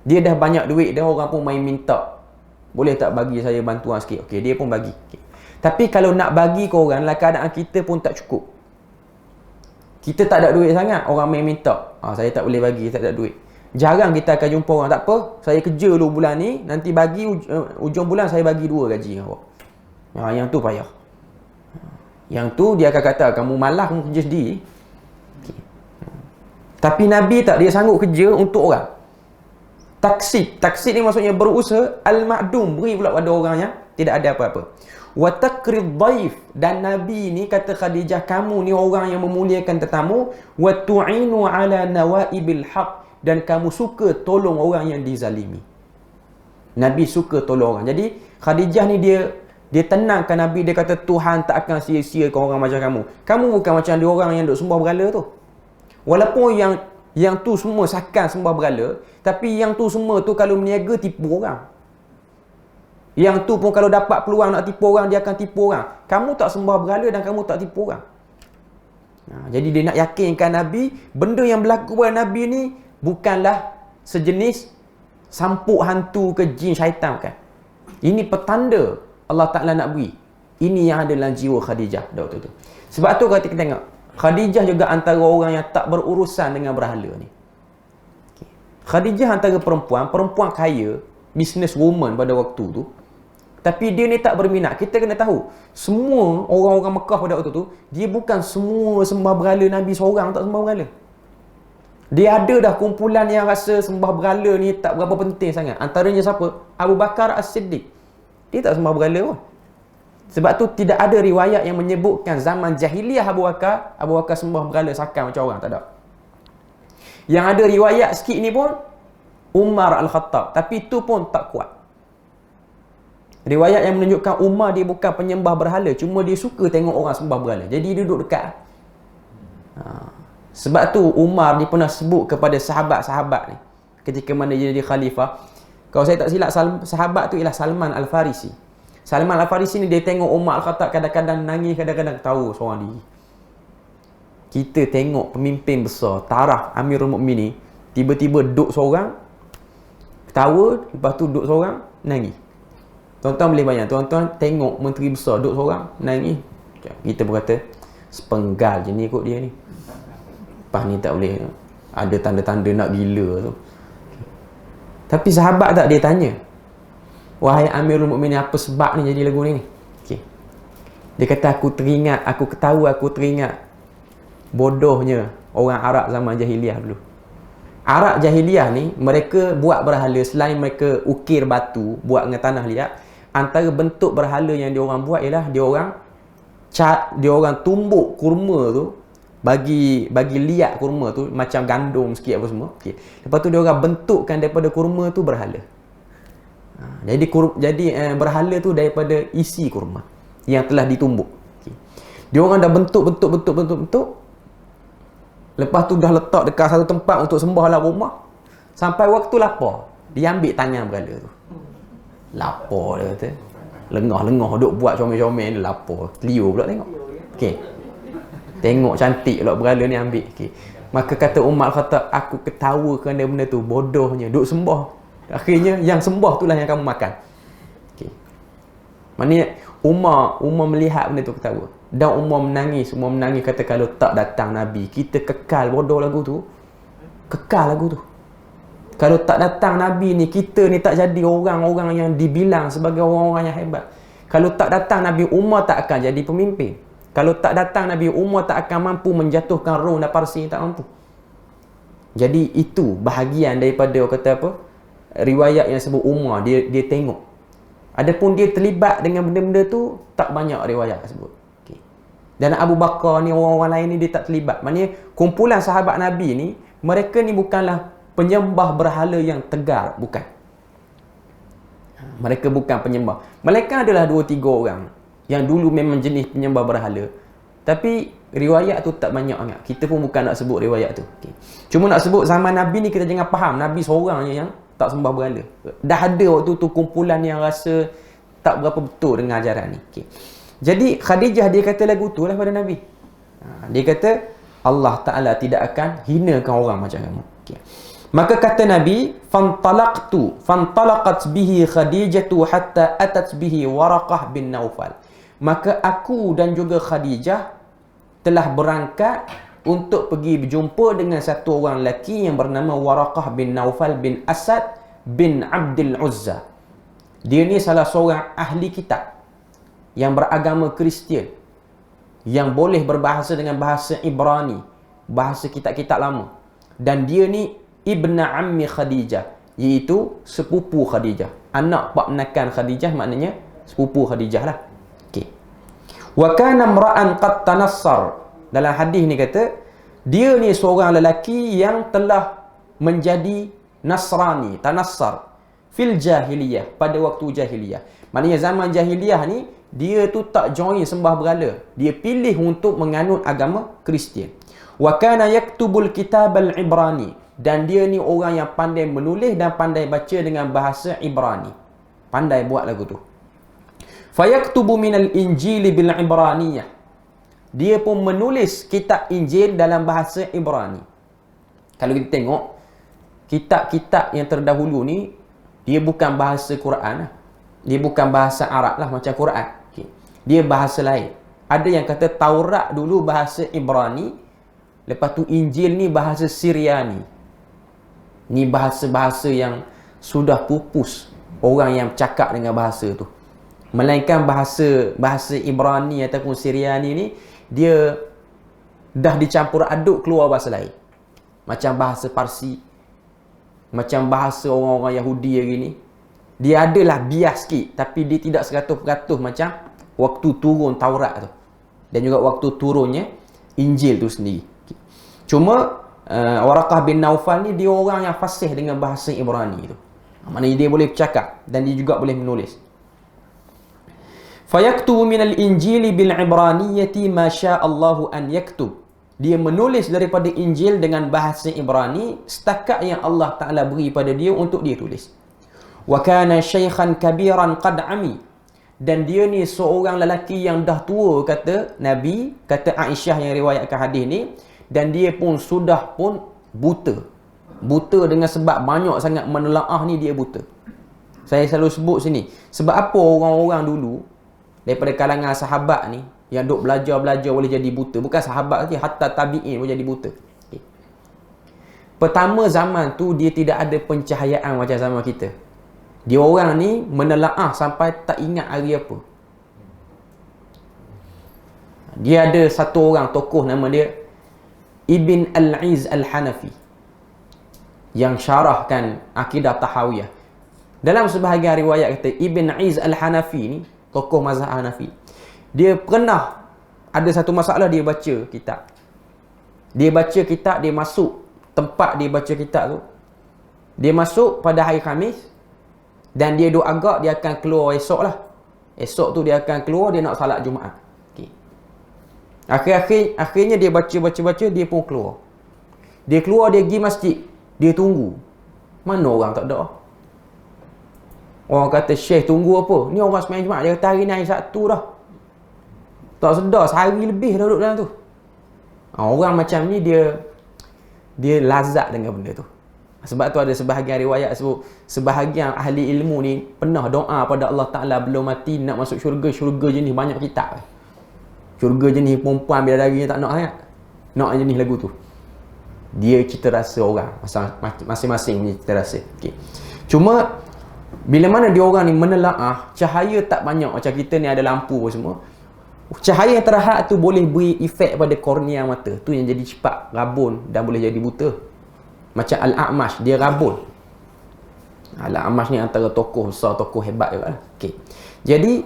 [SPEAKER 1] Dia dah banyak duit, dan orang pun main minta. Boleh tak bagi saya bantuan sikit? Okey, dia pun bagi. Okay. Tapi kalau nak bagi ke orang, lah keadaan kita pun tak cukup. Kita tak ada duit sangat, orang main minta. Saya tak boleh bagi, tak ada duit. Jarang kita akan jumpa orang, tak apa, saya kerja dulu bulan ni, nanti bagi ujung bulan saya bagi 2 gaji awak. Yang tu payah. Yang tu dia akan kata, kamu malas, kamu kerja sendiri. Okay. Tapi Nabi tak, dia sanggup kerja untuk orang. Taksib ni maksudnya berusaha. Al-ma'dum, beri pula pada orang yang tidak ada apa-apa. Wa taqrid dhaif, dan Nabi ni kata Khadijah, kamu ni orang yang memuliakan tetamu. Wa tu'inu ala nawaibil haq, dan kamu suka tolong orang yang dizalimi. Nabi suka tolong orang. Jadi Khadijah ni dia tenangkan Nabi, dia kata Tuhan tak akan sia-siakan orang macam kamu. Kamu bukan macam dia orang yang duk sembah berhala tu. Walaupun yang tu semua sakan sembah berhala, tapi yang tu semua tu kalau berniaga tipu orang. Yang tu pun kalau dapat peluang nak tipu orang, dia akan tipu orang. Kamu tak sembah berhala dan kamu tak tipu orang. Jadi dia nak yakinkan Nabi, benda yang berlaku pada Nabi ni bukanlah sejenis sampuk hantu ke jin syaitan, kan. Ini petanda Allah Ta'ala nak beri. Ini yang ada dalam jiwa Khadijah waktu tu. Sebab tu kalau kita tengok, Khadijah juga antara orang yang tak berurusan dengan berhala ni. Khadijah antara perempuan kaya, business woman pada waktu tu. Tapi dia ni tak berminat. Kita kena tahu, semua orang-orang Mekah pada waktu tu, dia bukan semua sembah berhala, Nabi seorang tak sembah berhala. Dia ada dah kumpulan yang rasa sembah berhala ni tak berapa penting sangat. Antaranya siapa? Abu Bakar As-Siddiq. Dia tak sembah berhala pun. Sebab tu tidak ada riwayat yang menyebutkan zaman jahiliah Abu Bakar sembah berhala sakal macam orang, tak ada. Yang ada riwayat sikit ni pun Umar Al-Khattab, tapi itu pun tak kuat. Riwayat yang menunjukkan Umar dia bukan penyembah berhala, cuma dia suka tengok orang sembah berhala. Jadi dia duduk dekat. Sebab tu Umar dia pernah sebut kepada sahabat-sahabat ni ketika mana dia jadi khalifah. Kalau saya tak silap, sahabat tu ialah Salman Al-Farisi. Salman Al-Farisi ni dia tengok Umar Al-Khattab kadang-kadang nangis, kadang-kadang ketawa seorang diri. Kita tengok pemimpin besar, taraf Amirul Mukminin, tiba-tiba duduk seorang ketawa, lepas tu duduk seorang nangis. Tuan-tuan boleh bayang, tuan-tuan tengok menteri besar duduk seorang nangis. Kita pun kata sepenggal je ni kot dia ni. Lepas ni tak boleh, ada tanda-tanda nak gila tu. Tapi sahabat tak, dia tanya, wahai Amirul Mukminin, apa sebab ni jadi lagu ni? Okay. Dia kata, aku teringat bodohnya orang Arab zaman jahiliah dulu. Arab jahiliah ni, mereka buat berhala. Selain mereka ukir batu, buat dengan tanah liat, antara bentuk berhala yang diorang buat ialah diorang tumbuk kurma tu, bagi liat kurma tu macam gandum sikit apa semua. Okay. Lepas tu diorang bentukkan daripada kurma tu berhala. Jadi berhala tu daripada isi kurma yang telah ditumbuk. Okay. Diorang dah bentuk. Lepas tu dah letak dekat satu tempat untuk sembah dalam rumah. Sampai waktu lapar, dia ambil tangan berhala tu. Lapar dia kata. Lengah-lengah duk buat comel-comel, dia lapar. Telio pula tengok. Okey. Tengok cantik pula berhala ni ambil. Okey. Maka kata Umar kata, aku ketawa kerana benda tu, bodohnya duk sembah. Akhirnya yang sembah itulah yang kamu makan. Okey. Maknanya Umar melihat benda tu ketawa. Dan Umar menangis kata, kalau tak datang Nabi, kita kekal bodoh lagu tu. Kekal lagu tu. Kalau tak datang Nabi ni, kita ni tak jadi orang-orang yang dibilang sebagai orang-orang yang hebat. Kalau tak datang Nabi, Umar tak akan jadi pemimpin. Kalau tak datang Nabi, Umar tak akan mampu menjatuhkan Rom dan Parsi, tak mampu. Jadi itu bahagian daripada orang kata apa, riwayat yang sebut Umar, dia tengok. Adapun dia terlibat dengan benda-benda tu, tak banyak riwayat sebut. Okay. Dan Abu Bakar ni, orang-orang lain ni, dia tak terlibat. Maknanya kumpulan sahabat Nabi ni, mereka ni bukanlah penyembah berhala yang tegar, bukan. Mereka bukan penyembah. Mereka adalah 2-3 orang yang dulu memang jenis penyembah berhala. Tapi riwayat tu tak banyak sangat. Kita pun bukan nak sebut riwayat tu. Okay. Cuma nak sebut zaman Nabi ni, kita jangan faham Nabi seorang je yang tak sembah berhala. Dah ada waktu tu kumpulan yang rasa tak berapa betul dengan ajaran ni. Okay. Jadi Khadijah dia kata lagu tu lah pada Nabi. Dia kata Allah Ta'ala tidak akan hinakan orang macam kamu. Okay. Maka kata Nabi, fantalaqat bihi Khadijatu hatta atat bihi Waraqah bin Naufal. Maka aku dan juga Khadijah telah berangkat untuk pergi berjumpa dengan satu orang lelaki yang bernama Waraqah bin Naufal bin Asad bin Abdul Uzza. Dia ni salah seorang ahli kitab yang beragama Kristian, yang boleh berbahasa dengan bahasa Ibrani, bahasa kitab-kitab lama. Dan dia ni Ibna Ammi Khadijah, iaitu sepupu Khadijah. Anak pak menakan Khadijah, maknanya sepupu Khadijah lah. Okay. Wa kana imra'an qad tanassar. Dalam hadis ni kata, dia ni seorang lelaki yang telah menjadi Nasrani, tanassar fil jahiliyah, pada waktu jahiliyah. Maknanya zaman jahiliyah ni, dia tu tak join sembah berhala. Dia pilih untuk menganut agama Kristian. Wa kana yaktubul kitab al-Ibrani. Dan dia ni orang yang pandai menulis dan pandai baca dengan bahasa Ibrani. Pandai buat lagu tu. Fayaktubu minal injili bil Ibraniyah. Dia pun menulis kitab Injil dalam bahasa Ibrani. Kalau kita tengok, kitab-kitab yang terdahulu ni, dia bukan bahasa Quran. Dia bukan bahasa Arab lah macam Quran. Okay. Dia bahasa lain. Ada yang kata Taurat dulu bahasa Ibrani. Lepas tu Injil ni bahasa Syriani. Ni bahasa-bahasa yang sudah pupus orang yang cakap dengan bahasa tu. Melainkan bahasa Ibrani ataupun Syriani ni, dia dah dicampur aduk keluar bahasa lain. macam bahasa Parsi, macam bahasa orang-orang Yahudi hari ni. Dia adalah bias sikit, tapi dia tidak 100% macam waktu turun Taurat tu, dan juga waktu turunnya Injil tu sendiri. Cuma Waraqah bin Naufal ni dia orang yang fasih dengan bahasa Ibrani tu. Maknanya dia boleh bercakap dan dia juga boleh menulis. Fayaktubu minal injili bil ibraniyati ma sya'allahu an yaktub. Dia menulis daripada Injil dengan bahasa Ibrani setakat yang Allah Ta'ala beri pada dia untuk dia tulis. Wa kana syaikhan kabiran qad ami. Dan dia ni seorang lelaki yang dah tua, kata Nabi, kata Aisyah yang riwayatkan hadis ni, dan dia pun sudah pun buta. Buta dengan sebab banyak sangat menelaah ni, dia buta. Saya selalu sebut sini, sebab apa orang-orang dulu daripada kalangan sahabat ni yang duk belajar-belajar boleh jadi buta. Bukan sahabat saja, hatta tabi'in boleh jadi buta. Okay. Pertama zaman tu dia tidak ada pencahayaan macam zaman kita. Dia orang ni menelaah sampai tak ingat hari apa. Dia ada satu orang tokoh nama dia Ibn Al-Iz Al-Hanafi yang syarahkan akidah Tahawiyah. Dalam sebahagian riwayat kata Ibn Iz Al-Hanafi ni tokoh mazhab Hanafi. Dia pernah ada satu masalah, dia baca kitab. Dia baca kitab, dia masuk tempat dia baca kitab tu. Dia masuk pada hari Khamis dan dia duk agak dia akan keluar esok lah. Esok tu dia akan keluar, dia nak salat Jumaat. Okay. Akhirnya dia baca, dia pun keluar. Dia keluar, dia pergi masjid. Dia tunggu. Mana orang tak ada? Orang kata, Syekh tunggu apa? Ni orang sembahyang Jumaat. Dia kata hari ni hari Sabtu dah. Tak sedar, sehari lebih dah duduk dalam tu. Orang macam ni dia lazat dengan benda tu. Sebab tu ada sebahagian riwayat sebut, sebahagian ahli ilmu ni pernah doa pada Allah Ta'ala belum mati nak masuk syurga. Syurga jenis banyak kitab. Syurga jenis perempuan bidadari tak nak sangat. Nak jenis lagu tu. Dia cita rasa orang. Masing-masing punya cita rasa. Okay. Cuma bila mana dia orang ni menelaah, cahaya tak banyak macam kita ni ada lampu pun semua. Cahaya yang terhad tu boleh beri efek pada kornea mata. Tu yang jadi cepat rabun dan boleh jadi buta. Macam Al-A'mash, dia rabun. Al-A'mash ni antara tokoh besar, tokoh hebat juga lah. Okay. Jadi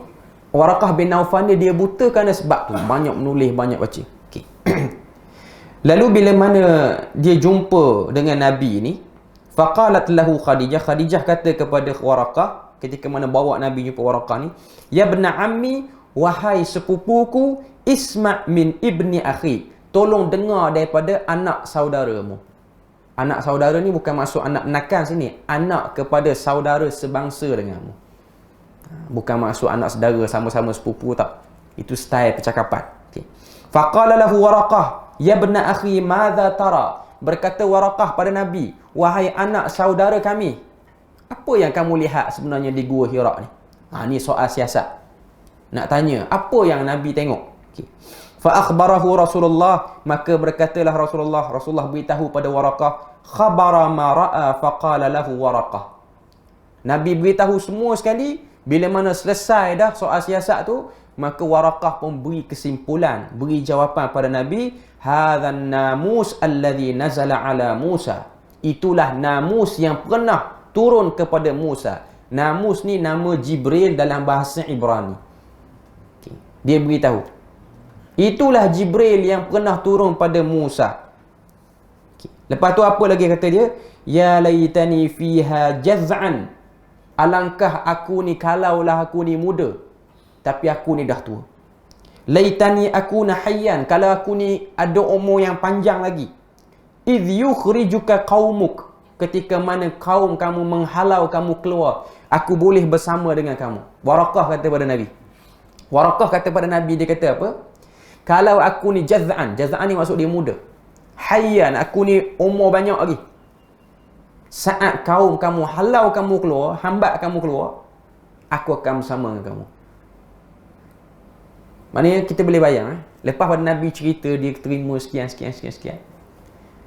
[SPEAKER 1] Waraqah bin Naufal ni dia buta kerana sebab tu. Banyak menulis, banyak baca. Okay. Lalu bila mana dia jumpa dengan Nabi ni, faqalat lahu Khadijah. Khadijah kata kepada Waraqah ketika mana bawa Nabi jumpa Waraqah ni, ya bna ammi, wahai sepupuku, isma' min ibni akhi, tolong dengar daripada anak saudaramu. Anak saudara ni bukan maksud anak menakan sini, anak kepada saudara sebangsa denganmu. Bukan maksud anak saudara sama-sama sepupu, tak. Itu style percakapan. Okay. Faqala lahu Waraqah, ya bna akhi, madza tara? Berkata Waraqah pada Nabi, wahai anak saudara kami, apa yang kamu lihat sebenarnya di Gua Hira ni? Ni soal siasat. Nak tanya, apa yang Nabi tengok? Okay. Fa akhbarahu Rasulullah, maka berkatalah Rasulullah beritahu pada Waraqah, khabara ma ra'a faqala lahu Waraqah. Nabi beritahu semua sekali. Bila mana selesai dah soal siasat tu, maka Waraqah pun beri kesimpulan, beri jawapan pada Nabi, hadzan namus alladhi nazala ala Musa. Itulah namus yang pernah turun kepada Musa. Namus ni nama Jibril dalam bahasa Ibrani. Okay. Dia beritahu, itulah Jibril yang pernah turun pada Musa. Okay. Lepas tu apa lagi kata dia? Ya laitani fiha jaz'an. Alangkah aku ni, kalaulah aku ni muda, tapi aku ni dah tua. Laitani akuna hayyan, kalau aku ni ada umur yang panjang lagi. Idh yukhrijuka qaumuk, ketika mana kaum kamu menghalau kamu keluar, aku boleh bersama dengan kamu. Waraqah kata pada Nabi. Waraqah kata pada Nabi, dia kata apa? Kalau aku ni jaz'an ni maksud dia muda. Hayyan, aku ni umur banyak lagi. Saat kaum kamu halau kamu keluar, hambat kamu keluar, aku akan bersama dengan kamu. Maknanya kita boleh bayang, lepas pada Nabi cerita dia terima sekian.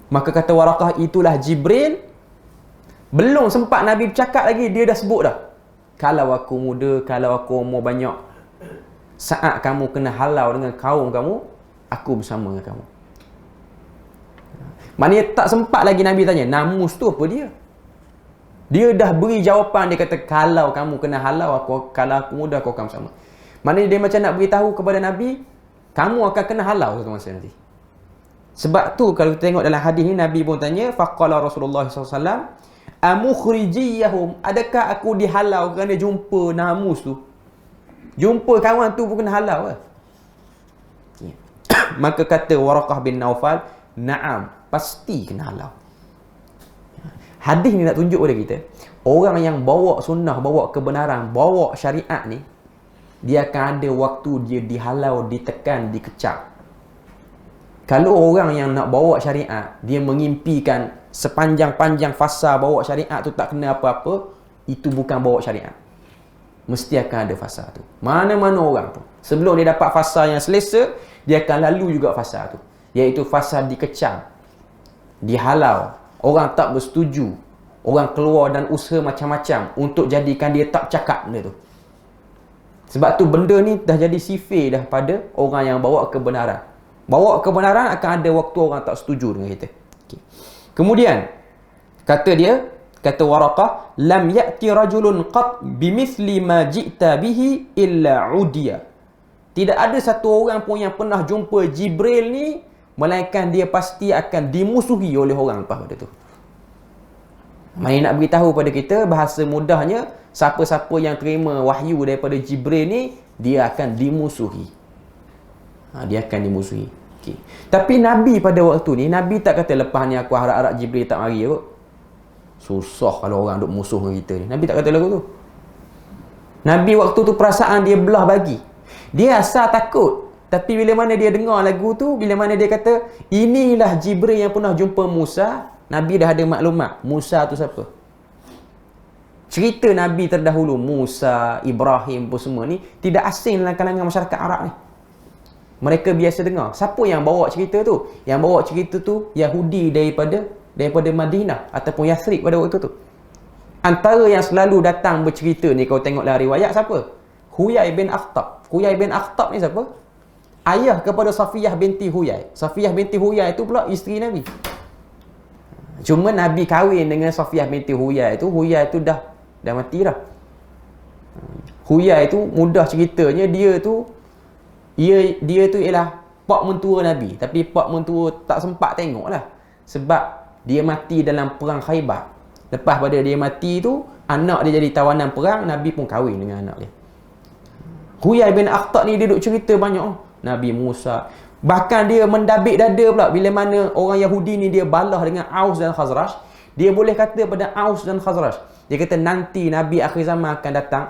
[SPEAKER 1] Maka kata Waraqah, itulah Jibril. Belum sempat Nabi bercakap lagi, dia dah sebut dah. Kalau aku muda, kalau aku umur banyak, saat kamu kena halau dengan kaum kamu, aku bersama dengan kamu. Maknanya tak sempat lagi Nabi tanya, namus tu apa dia? Dia dah beri jawapan, dia kata, kalau kamu kena halau aku, kalau aku mudah kau akan sama. Maknanya dia macam nak beritahu kepada Nabi, kamu akan kena halau satu masa nanti. Sebab tu kalau kita tengok dalam hadis ni, Nabi pun tanya, faqala Rasulullah SAW, amukhrijiyahum, adakah aku dihalau kerana jumpa namus tu? Jumpa kawan tu pun kena halau ke? Maka kata Waraqah bin Naufal, na'am, pasti kena halau. Hadis ni nak tunjuk pada kita, orang yang bawa sunnah, bawa kebenaran, bawa syariat ni, dia akan ada waktu dia dihalau, ditekan, dikecam. Kalau orang yang nak bawa syariat, dia mengimpikan sepanjang-panjang fasa bawa syariat tu tak kena apa-apa, itu bukan bawa syariat. Mesti akan ada fasa tu. Mana-mana orang tu, sebelum dia dapat fasa yang selesa, dia akan lalu juga fasa tu, iaitu fasa dikecam, dihalau, orang tak bersetuju, orang keluar dan usaha macam-macam untuk jadikan dia tak cakap benda tu. Sebab tu benda ni dah jadi sifir dah pada orang yang bawa kebenaran. Bawa kebenaran akan ada waktu orang tak setuju dengan kita. Okay. Kemudian kata dia, kata Waraqah, lam ya'ti rajulun qat bimithli ma ji'ta bihi illa udiya. Tidak ada satu orang pun yang pernah jumpa Jibril ni melainkan dia pasti akan dimusuhi oleh orang lepas pada tu. Maksudnya nak beritahu pada kita, bahasa mudahnya, siapa-siapa yang terima wahyu daripada Jibril ni, dia akan dimusuhi. Dia akan dimusuhi. Okay. Tapi Nabi pada waktu ni, Nabi tak kata lepas ni aku harap-harap Jibril tak mari kot. Susah kalau orang duk musuh dengan kita ni. Nabi tak kata lagu tu. Nabi waktu tu perasaan dia belah bagi. Dia asal takut. Tapi bila mana dia dengar lagu tu, bila mana dia kata, inilah Jibril yang pernah jumpa Musa, Nabi dah ada maklumat. Musa tu siapa? Cerita Nabi terdahulu, Musa, Ibrahim pun semua ni, tidak asing dalam kalangan masyarakat Arab ni. Mereka biasa dengar. Siapa yang bawa cerita tu? Yang bawa cerita tu Yahudi daripada Madinah ataupun Yathrib pada waktu tu. Antara yang selalu datang bercerita ni, kau tengok dalam riwayat, siapa? Huyai bin Akhtab. Huyai bin Akhtab ni siapa? Ayah kepada Safiyah binti Huyai. Safiyah binti Huyai itu pula isteri Nabi. Cuma Nabi kahwin dengan Safiyah binti Huyai itu, Huyai itu dah mati dah. Huyai itu mudah ceritanya, dia tu ialah pak mentua Nabi. Tapi pak mentua tak sempat tengok lah, sebab dia mati dalam perang Khaybar. Lepas pada dia mati tu, anak dia jadi tawanan perang, Nabi pun kahwin dengan anak dia. Huyai bin Akhtab ni dia duk cerita banyak Nabi Musa. Bahkan dia mendabik dada pula bila mana orang Yahudi ni dia balah dengan Aus dan Khazraj. Dia boleh kata pada Aus dan Khazraj, dia kata nanti Nabi akhir zaman akan datang,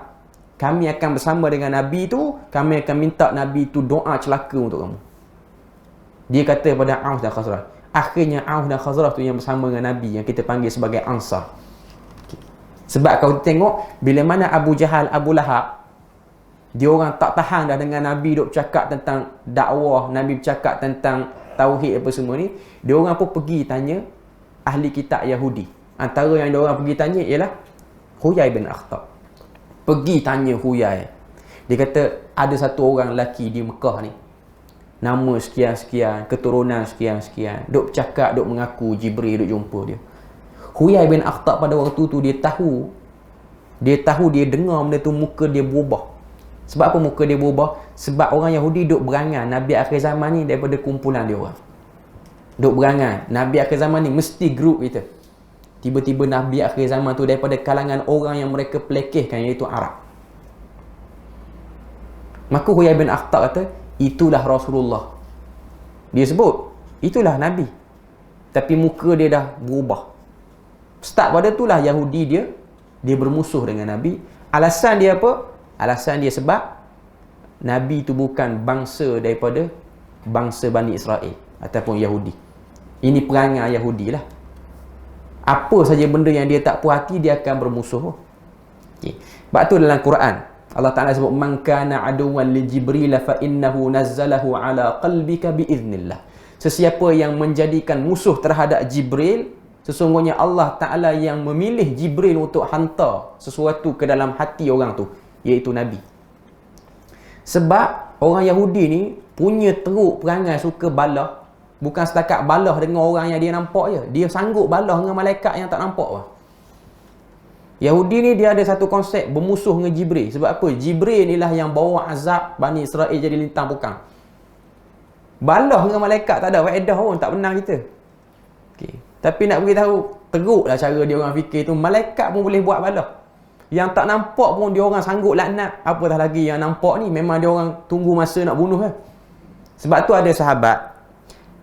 [SPEAKER 1] kami akan bersama dengan Nabi tu, kami akan minta Nabi tu doa celaka untuk kamu. Dia kata pada Aus dan Khazraj. Akhirnya Aus dan Khazraj tu yang bersama dengan Nabi, yang kita panggil sebagai Ansar. Sebab kau tengok, bila mana Abu Jahal, Abu Lahab, dia orang tak tahan dah dengan Nabi duk cakap tentang dakwah, Nabi bercakap tentang tauhid apa semua ni, dia orang pun pergi tanya ahli kitab Yahudi. Antara yang dia orang pergi tanya ialah Huyai bin Akhtab. Pergi tanya Huyai. Dia kata ada satu orang lelaki di Mekah ni, nama sekian-sekian, keturunan sekian-sekian, duk bercakap, duk mengaku Jibril duk jumpa dia. Huyai bin Akhtab pada waktu tu dia tahu dia dengar benda tu, muka dia berubah. Sebab apa muka dia berubah? Sebab orang Yahudi duk berangan Nabi akhir zaman ni daripada kumpulan dia orang. Duk berangan Nabi akhir zaman ni mesti grup kita. Tiba-tiba Nabi akhir zaman tu daripada kalangan orang yang mereka pelekehkan, iaitu Arab. Maka Huyai bin Akhtab kata, itulah Rasulullah. Dia sebut itulah Nabi, tapi muka dia dah berubah. Start pada itulah Yahudi dia bermusuh dengan Nabi. Alasan dia apa? Alasan dia sebab Nabi itu bukan bangsa daripada bangsa Bani Israel ataupun Yahudi. Ini perangai Yahudi lah. Apa saja benda yang dia tak puas hati, dia akan bermusuh. Okay. Sebab tu dalam Quran Allah Ta'ala sebut, man kana aduwan li Jibril fa innahu nazzalahu ala qalbika biiznillah. Sesiapa yang menjadikan musuh terhadap Jibril, sesungguhnya Allah Ta'ala yang memilih Jibril untuk hantar sesuatu ke dalam hati orang tu, iaitu Nabi. Sebab orang Yahudi ni punya teruk perangai suka balah, Bukan setakat balah dengan orang yang dia nampak je. Dia sanggup balah dengan malaikat yang tak nampak lah. Yahudi ni dia ada satu konsep bermusuh dengan Jibril. Sebab apa? Jibril inilah yang bawa azab Bani Israel jadi lintang pukang. Balah dengan malaikat tak ada faedah pun, tak benar kita. Okay. Tapi nak beritahu, teruklah cara dia orang fikir tu. Malaikat pun boleh buat balah. Yang tak nampak pun dia orang sanggup laknat. Apatah lagi yang nampak ni, memang dia orang tunggu masa nak bunuh lah. Sebab tu ada sahabat,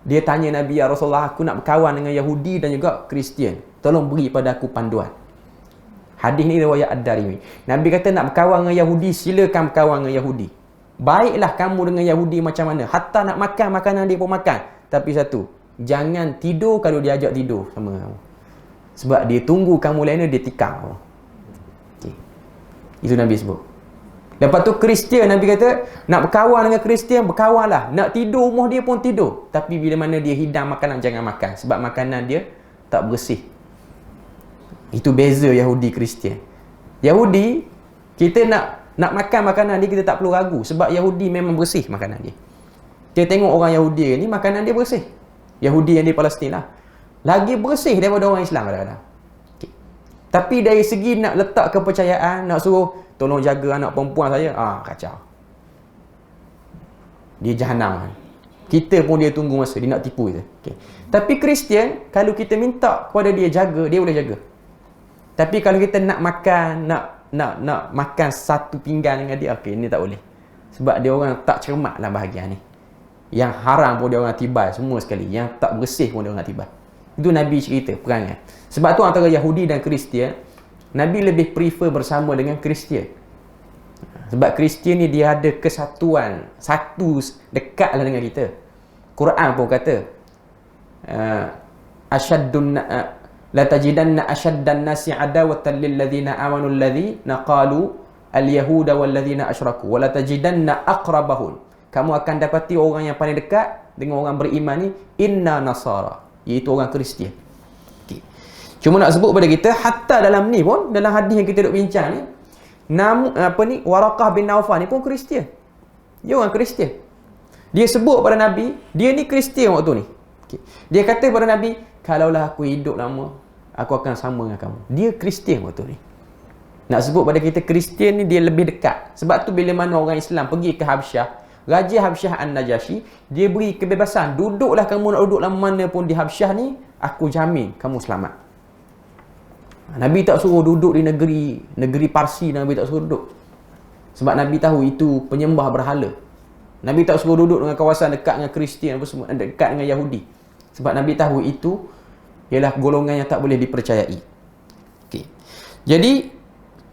[SPEAKER 1] dia tanya Nabi, ya Rasulullah, aku nak berkawan dengan Yahudi dan juga Kristian. Tolong beri pada aku panduan. Hadis ni riwayat Ad-Darimi. Nabi kata nak berkawan dengan Yahudi, silakan berkawan dengan Yahudi. Baiklah kamu dengan Yahudi macam mana. Hatta nak makan makanan dia pun makan. Tapi satu, jangan tidur kalau dia ajak tidur sama kamu. Sebab dia tunggu kamu lain dia tikam. Okay. Itu Nabi sebut. Lepas tu Kristian, Nabi kata nak berkawan dengan Kristian, berkawanlah. Nak tidur rumah dia pun tidur. Tapi bila mana dia hidang makanan, jangan makan. Sebab makanan dia tak bersih. Itu beza Yahudi Kristian. Yahudi, kita nak makan makanan dia, kita tak perlu ragu. Sebab Yahudi memang bersih makanan dia. Kita tengok orang Yahudi ni, makanan dia bersih. Yahudi yang di Palestin lah. Lagi bersih daripada orang Islam kadang-kadang. Okay. Tapi dari segi nak letak kepercayaan, nak suruh tolong jaga anak perempuan saya, kacau. Dia jahanam. Kita pun dia tunggu masa, dia nak tipu kita. Okay. Tapi Kristian, kalau kita minta kepada dia jaga, dia boleh jaga. Tapi kalau kita nak makan, nak makan satu pinggan dengan dia, okey, ini tak boleh. Sebab dia orang tak cermat dalam bahagian ni. Yang haram pun dia orang tibai semua sekali. Yang tak bersih pun dia orang tibai. Itu Nabi cerita perangai. Sebab tu antara Yahudi dan Kristian, Nabi lebih prefer bersama dengan Kristian. Sebab Kristian ni dia ada kesatuan, satu dekatlah dengan kita. Quran pun kata, la tajidanna ashaddan nasi adawatan lil ladzina amanu alladzina qalu al yahuda wal ladzina asyraku wa la tajidanna aqrabahum. Kamu akan dapati orang yang paling dekat dengan orang beriman ni inna nasara, iaitu orang Kristian. Okay. Cuma nak sebut pada kita, hatta dalam ni pun, dalam hadis yang kita duk bincang ni, Waraqah bin Naufal ni pun Kristian. Dia orang Kristian. Dia sebut pada Nabi, dia ni Kristian waktu ni. Okay. Dia kata pada Nabi, kalaulah aku hidup lama, aku akan sama dengan kamu. Dia Kristian waktu ni. Nak sebut pada kita, Kristian ni dia lebih dekat. Sebab tu bila mana orang Islam pergi ke Habsyah, Raja Habsyah An-Najasyi, dia beri kebebasan. Duduklah kamu nak duduk lama mana pun di Habsyah ni, aku jamin kamu selamat. Nabi tak suruh duduk di negeri Parsi, Nabi tak suruh duduk. Sebab Nabi tahu itu penyembah berhala. Nabi tak suruh duduk dengan kawasan dekat dengan Kristian apa semua, dekat dengan Yahudi. Sebab Nabi tahu itu ialah golongan yang tak boleh dipercayai. Okay. Jadi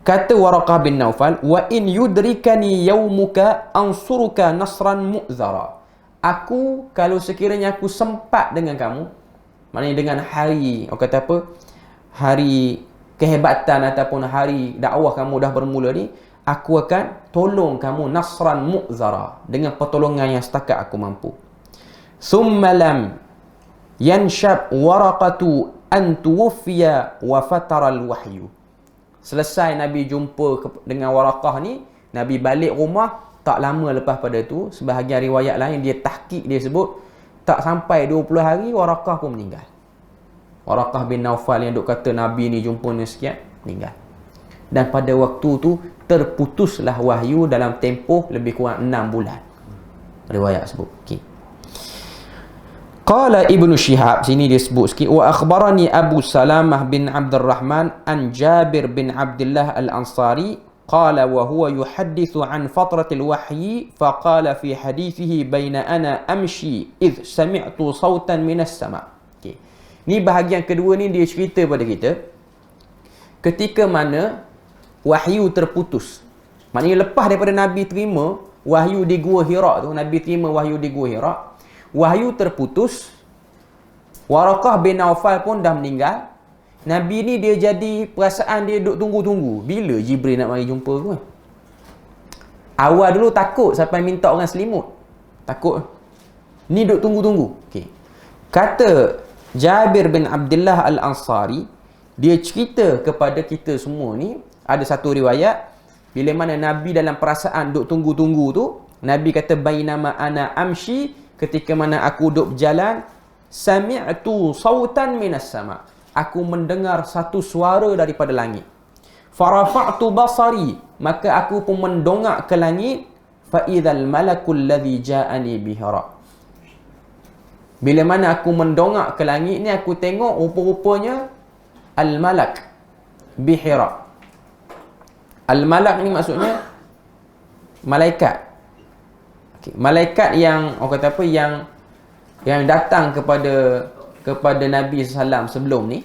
[SPEAKER 1] kata Waraqah bin Naufal, wa in yudrikani yaumuka ansuruka nasran mu'zara. Aku, kalau sekiranya aku sempat dengan kamu, maknanya dengan hari, orang kata apa, hari kehebatan ataupun hari dakwah kamu dah bermula ni, aku akan tolong kamu nasran mu'zara, dengan pertolongan yang setakat aku mampu. Thumma lam yanshab waraqatu an tuwfiya wa fatara al-wahyu. Selesai Nabi jumpa dengan Waraqah ni, Nabi balik rumah, tak lama lepas pada tu, sebahagian riwayat lain dia tahqiq, dia sebut tak sampai 20 hari Waraqah pun meninggal. Waraqah bin Naufal yang duk kata Nabi ni jumpa ni sekian, meninggal. Dan pada waktu tu terputuslah wahyu dalam tempoh lebih kurang 6 bulan. Riwayat sebut. Okay. Qala Ibnu Syihab, sini dia sebut sikit, wa akhbarani Abu Salamah bin Abdurrahman an Jabir bin Abdullah al-Ansari qala wa huwa yuhaddithu an fatratil wahyi faqala fi hadithihi baina ana amshi idh sami'tu sautan minas sama'. Okay. Ni bahagian kedua ni dia cerita pada kita ketika mana wahyu terputus. Maknanya lepas daripada Nabi terima wahyu di Gua Hira tu, Nabi terima wahyu di Gua Hira, wahyu terputus. Waraqah bin Naufal pun dah meninggal. Nabi ni dia jadi perasaan dia duk tunggu-tunggu bila Jibril nak mari jumpa tu. Awal dulu takut sampai minta orang selimut. Takut. Ni duk tunggu-tunggu. Okey. Kata Jabir bin Abdullah al-Ansari, dia cerita kepada kita semua ni, ada satu riwayat bila mana Nabi dalam perasaan duk tunggu-tunggu tu, Nabi kata bainama ana amshi, ketika mana aku duduk berjalan, sami'tu sautan minas sama. Aku mendengar satu suara daripada langit. Farafa'tu basari, maka aku pun mendongak ke langit. Fa idzal malakul ladzi ja'ani bihira. Bila mana aku mendongak ke langit ni, aku tengok rupa-rupanya al-malak bihira. Al-malak ni maksudnya malaikat. Okay. Malaikat yang orang kata apa, yang datang kepada Nabi SAW sebelum ni,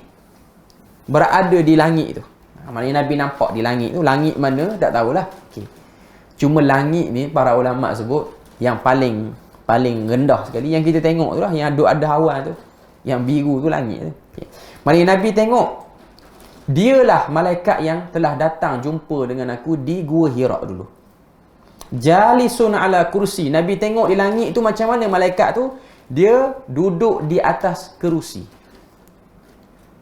[SPEAKER 1] berada di langit tu. Maknanya Nabi nampak di langit tu. Langit mana tak tahulah. Okay. Cuma langit ni para ulama sebut yang paling rendah sekali yang kita tengok tu lah, yang ada awan tu, yang biru tu langit tu. Okay. Maknanya Nabi tengok, dialah malaikat yang telah datang jumpa dengan aku di Gua Hira dulu. Jalisun ala kursi. Nabi tengok di langit tu macam mana malaikat tu, dia duduk di atas kerusi.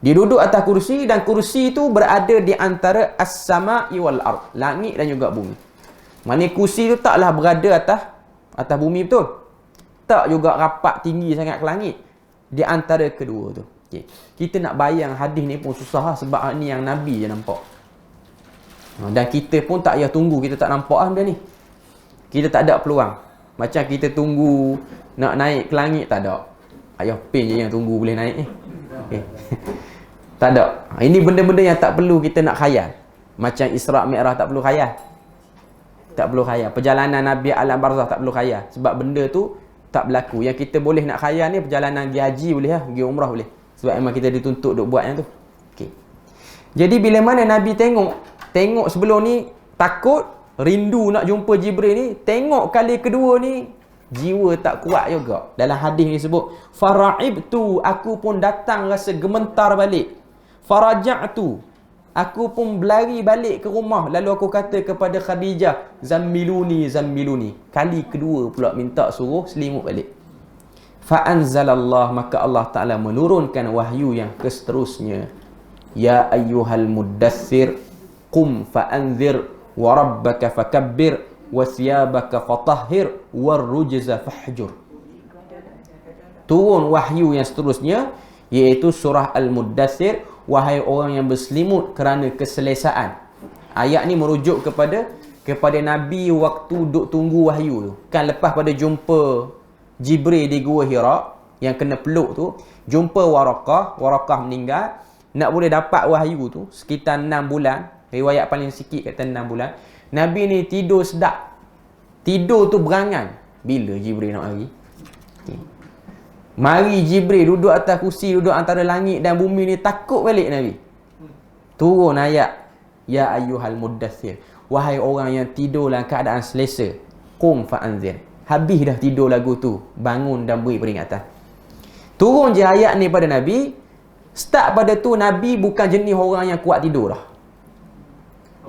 [SPEAKER 1] Dia duduk atas kursi, dan kursi tu berada di antara as-sama'i wal ard, langit dan juga bumi. Maknanya kursi tu taklah berada atas bumi betul. Tak juga rapat tinggi sangat ke langit. Di antara kedua tu. Okay. Kita nak bayang hadis ni pun susah lah, sebab ni yang Nabi je nampak. Dan kita pun tak payah tunggu, kita tak nampak lah benda ni. Kita tak ada peluang. Macam kita tunggu nak naik ke langit, tak ada. Ayah pin je yang tunggu boleh naik ni. Okay. Tak ada. Ini benda-benda yang tak perlu kita nak khayal. Macam Isra' Mi'raj tak perlu khayal. Tak perlu khayal. Perjalanan Nabi alam barzakh tak perlu khayal. Sebab benda tu tak berlaku. Yang kita boleh nak khayal ni perjalanan pergi haji boleh lah, pergi umrah boleh. Sebab memang kita dituntut duk buat yang tu. Okay. Jadi bila mana Nabi tengok sebelum ni takut, rindu nak jumpa Jibril ni, tengok kali kedua ni jiwa tak kuat juga. Dalam hadis ni sebut fara'ibtu, aku pun datang rasa gementar balik. Faraja'tu, aku pun berlari balik ke rumah. Lalu aku kata kepada Khadijah, zammiluni. Kali kedua pula minta suruh selimut balik. Fa'anzalallah, maka Allah Ta'ala menurunkan wahyu yang seterusnya. Ya ayyuhal muddathir, qum fa'anzir, wa rabbaka fakabbir, wa thiyabaka fatahhir, war rujza fahjur. Turun wahyu yang seterusnya, iaitu surah Al-Muddathir. Wahai orang yang berselimut kerana keselesaan. Ayat ni merujuk kepada Nabi waktu duk tunggu wahyu tu. Kan lepas pada jumpa Jibril di Gua Hira yang kena peluk tu, jumpa Waraqah meninggal. Nak boleh dapat wahyu tu sekitar 6 bulan. Riwayat paling sikit kata 6 bulan. Nabi ni tidur sedap. Tidur tu berangan. Bila Jibril nak mari? Mari Jibril duduk atas kursi, duduk antara langit dan bumi ni, takut balik Nabi. Turun ayat, ya ayyuhal muddathir, wahai orang yang tidur dalam keadaan selesa, qum fa'anzir. Habis dah tidur lagu tu, bangun dan beri peringatan. Turun je ayat ni pada Nabi. Start pada tu Nabi bukan jenis orang yang kuat tidur dah.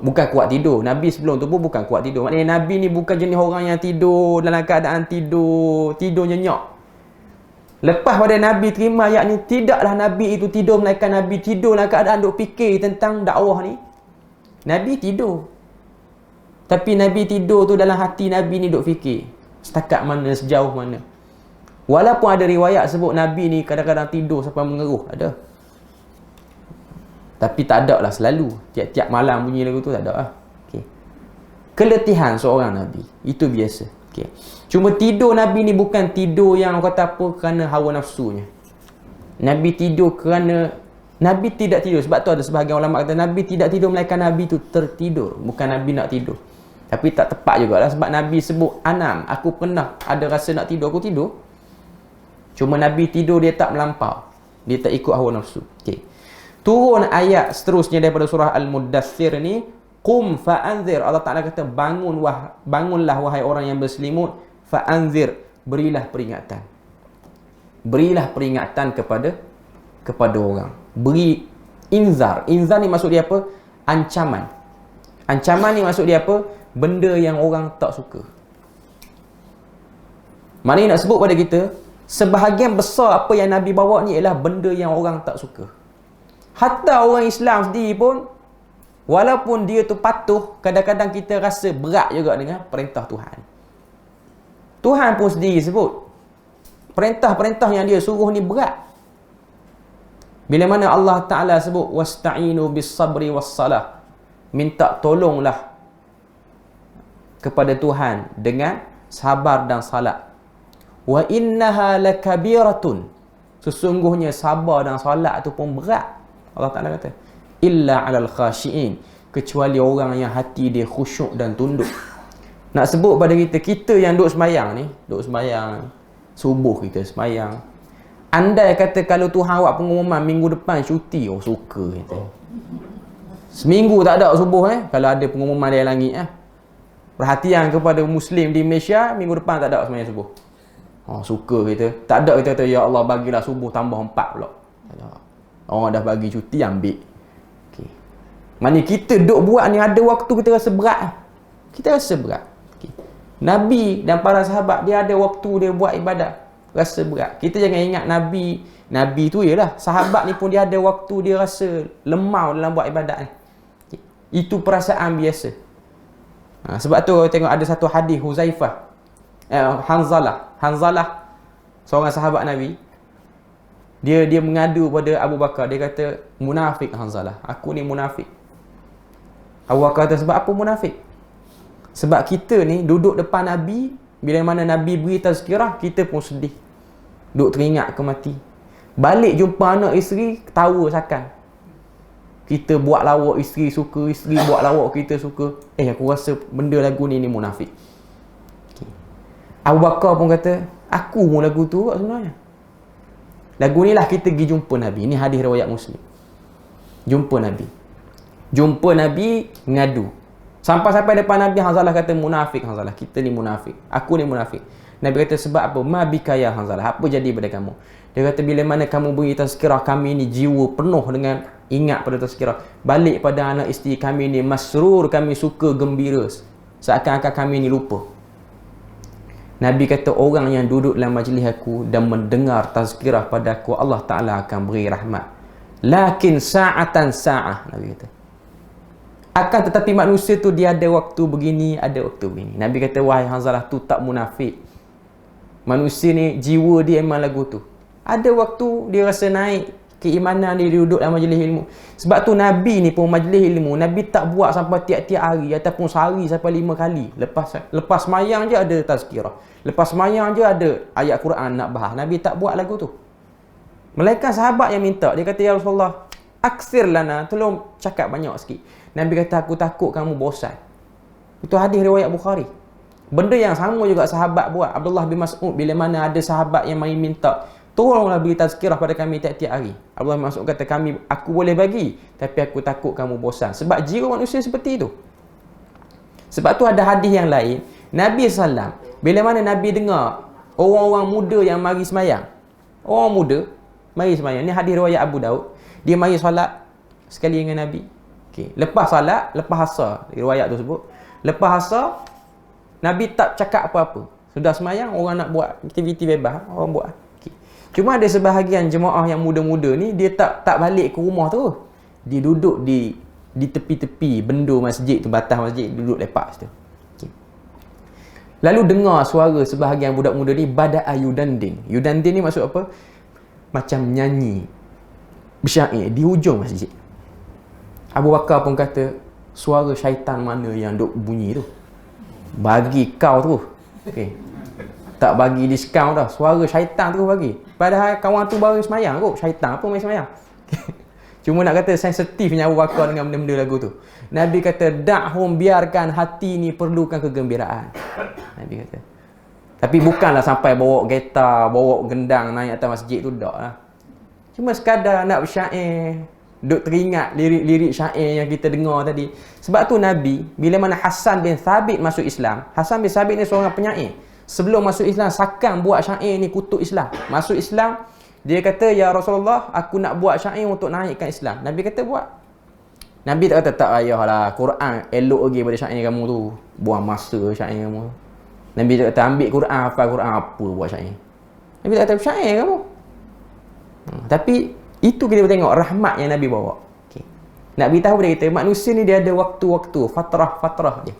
[SPEAKER 1] Bukan kuat tidur. Nabi sebelum tu pun bukan kuat tidur. Maknanya Nabi ni bukan jenis orang yang tidur dalam keadaan tidur nyenyak. Lepas pada Nabi terima ayat ni, tidaklah Nabi itu tidur, melainkan Nabi tidur dalam keadaan duk fikir tentang dakwah ni. Nabi tidur. Tapi Nabi tidur tu dalam hati Nabi ni duk fikir. Setakat mana, sejauh mana. Walaupun ada riwayat sebut Nabi ni kadang-kadang tidur sampai mengeruh. Ada. Tapi tak ada lah selalu. Tiap-tiap malam bunyi lagu tu tak ada lah. Okay. Keletihan seorang Nabi. Itu biasa. Okay. Cuma tidur Nabi ni bukan tidur yang kata apa kerana hawa nafsunya. Nabi tidur kerana Nabi tidak tidur. Sebab tu ada sebahagian ulama kata Nabi tidak tidur melainkan Nabi tu tertidur. Bukan Nabi nak tidur. Tapi tak tepat jugalah. Sebab Nabi sebut anam. Aku pernah ada rasa nak tidur, aku tidur. Cuma Nabi tidur dia tak melampau. Dia tak ikut hawa nafsu. Okay. Turun ayat seterusnya daripada surah Al-Muddathir ni. Qum fa'anzir. Allah Ta'ala kata bangunlah wahai orang yang berselimut. Fa'anzir. Berilah peringatan. Berilah peringatan kepada orang. Beri inzar. Inzar ni maksud dia apa? Ancaman. Ancaman ni maksud dia apa? Benda yang orang tak suka. Maknanya nak sebut pada kita, sebahagian besar apa yang Nabi bawa ni ialah benda yang orang tak suka. Hatta orang Islam sendiri pun, walaupun dia tu patuh, kadang-kadang kita rasa berat juga dengan perintah Tuhan. Tuhan pun sendiri sebut, perintah-perintah yang dia suruh ni berat. Bila mana Allah Ta'ala sebut wasta'inu bis sabri was salah, minta tolonglah kepada Tuhan dengan sabar dan salat. Wa innaha lakabiratun, sesungguhnya sabar dan salat tu pun berat. Allah Ta'ala kata illa 'alal khashiin, kecuali orang yang hati dia khusyuk dan tunduk. Nak sebut pada kita yang duk sembahyang ni, duk sembahyang subuh, kita sembahyang, andai kata kalau Tuhan buat pengumuman minggu depan cuti, oh suka kita. Seminggu tak ada subuh kalau ada pengumuman dari langit perhatian kepada Muslim di Malaysia, minggu depan tak ada sembahyang subuh. Oh suka kita. Tak ada kita kata ya Allah bagilah subuh tambah 4 pula. Orang dah bagi cuti ambil. Okey. Mana kita duk buat ni ada waktu kita rasa berat. Kita rasa berat. Okay. Nabi dan para sahabat dia ada waktu dia buat ibadat, rasa berat. Kita jangan ingat Nabi tu ialah sahabat ni pun dia ada waktu dia rasa lemah dalam buat ibadat ni. Okay. Itu perasaan biasa. Sebab tu tengok ada satu hadis Huzaifah, Hanzalah seorang sahabat Nabi, dia mengadu pada Abu Bakar. Dia kata munafik Hanzalah, aku ni munafik. Abu Bakar kata sebab apa munafik? Sebab kita ni duduk depan Nabi, bila mana Nabi beri tazkirah, kita pun sedih, duk teringat ke mati. Balik jumpa anak isteri, ketawa sakan. Kita buat lawak, isteri suka, isteri buat lawak, kita suka. Aku rasa benda lagu ni munafik. Okay. Abu Bakar pun kata, aku pun lagu tu sebenarnya. Lagu ni lah kita pergi jumpa Nabi. Ini hadis riwayat Muslim. Jumpa Nabi ngadu. Sampai-sampai depan Nabi, Hanzalah kata munafik Hanzalah, kita ni munafik, aku ni munafik. Nabi kata sebab apa? Ma bika ya Hanzalah, apa jadi pada kamu? Dia kata bila mana kamu beri tazkirah, kami ni jiwa penuh dengan ingat pada tazkirah. Balik pada anak isteri kami ni masrur, kami suka gembira, seakan-akan kami ni lupa. Nabi kata orang yang duduk dalam majlis aku dan mendengar tazkirah pada aku, Allah Ta'ala akan beri rahmat. Lakin sa'atan sa'ah, Nabi kata. Akan tetapi manusia tu dia ada waktu begini, ada waktu begini. Nabi kata wahai Hanzalah, tu tak munafik. Manusia ni jiwa dia memang lagu tu. Ada waktu dia rasa naik keimanan dia, duduk dalam majlis ilmu. Sebab tu Nabi ni pun majlis ilmu, Nabi tak buat sampai tiap-tiap hari ataupun sehari sampai 5 kali. Lepas semayang je ada tazkirah. Lepas semayang je ada ayat Quran nak bahas. Nabi tak buat lagu tu. Melainkan sahabat yang minta. Dia kata ya Rasulullah, aksir lana, tolong cakap banyak sikit. Nabi kata aku takut kamu bosan. Itu hadis riwayat Bukhari. Benda yang sama juga sahabat buat. Abdullah bin Mas'ud bila mana ada sahabat yang main minta, tolonglah beri tazkirah pada kami tiap-tiap hari. Abdullah bin Mas'ud kata aku boleh bagi, tapi aku takut kamu bosan. Sebab jiwa manusia seperti itu. Sebab tu ada hadis yang lain, Nabi SAW bila mana Nabi dengar orang-orang muda yang mari semayang, orang muda mari semayang, ni hadis riwayat Abu Daud, dia mari solat sekali dengan Nabi. Okay. Lepas salat, lepas asar, riwayat tu sebut, lepas asar Nabi tak cakap apa-apa. Sudah semayang, orang nak buat aktiviti bebas, orang buat. Okay. Cuma ada sebahagian jemaah yang muda-muda ni, dia tak balik ke rumah tu. Dia duduk di tepi-tepi benda masjid tu, batas masjid, duduk lepak situ. Okay. Lalu dengar suara sebahagian budak muda ni, bada'a yudandin. Yudandin ni maksud apa? Macam nyanyi bersyair di hujung masjid. Abu Bakar pun kata, suara syaitan mana yang duk bunyi tu? Bagi kau tu. Okay. Tak bagi diskaun dah. Suara syaitan tu bagi. Padahal kawan tu baru semayang kot. Syaitan apa main semayang? Cuma nak kata sensitifnya Abu Bakar dengan benda-benda lagu tu. Nabi kata, da'hum, biarkan, hati ni perlukan kegembiraan. Nabi kata. Tapi bukanlah sampai bawa gitar, bawa gendang naik atas masjid tu, tak lah. Cuma sekadar nak bersyair, duk teringat lirik-lirik syair yang kita dengar tadi. Sebab tu Nabi, bila mana Hasan bin Thabit masuk Islam, Hasan bin Thabit ni seorang penyair. Sebelum masuk Islam, sakan buat syair ni kutuk Islam. Masuk Islam, dia kata, ya Rasulullah, aku nak buat syair untuk naikkan Islam. Nabi kata buat. Nabi tak kata, tak payahlah, Quran elok lagi pada syair kamu tu. Buang masa syair kamu. Nabi tak kata, ambil Quran, hafal Quran, apa buat syair. Nabi tak kata, syair kamu. Tapi itu kita tengok rahmat yang Nabi bawa. Okay. Nak beritahu kepada kita, manusia ni dia ada waktu-waktu, fatrah-fatrah dia.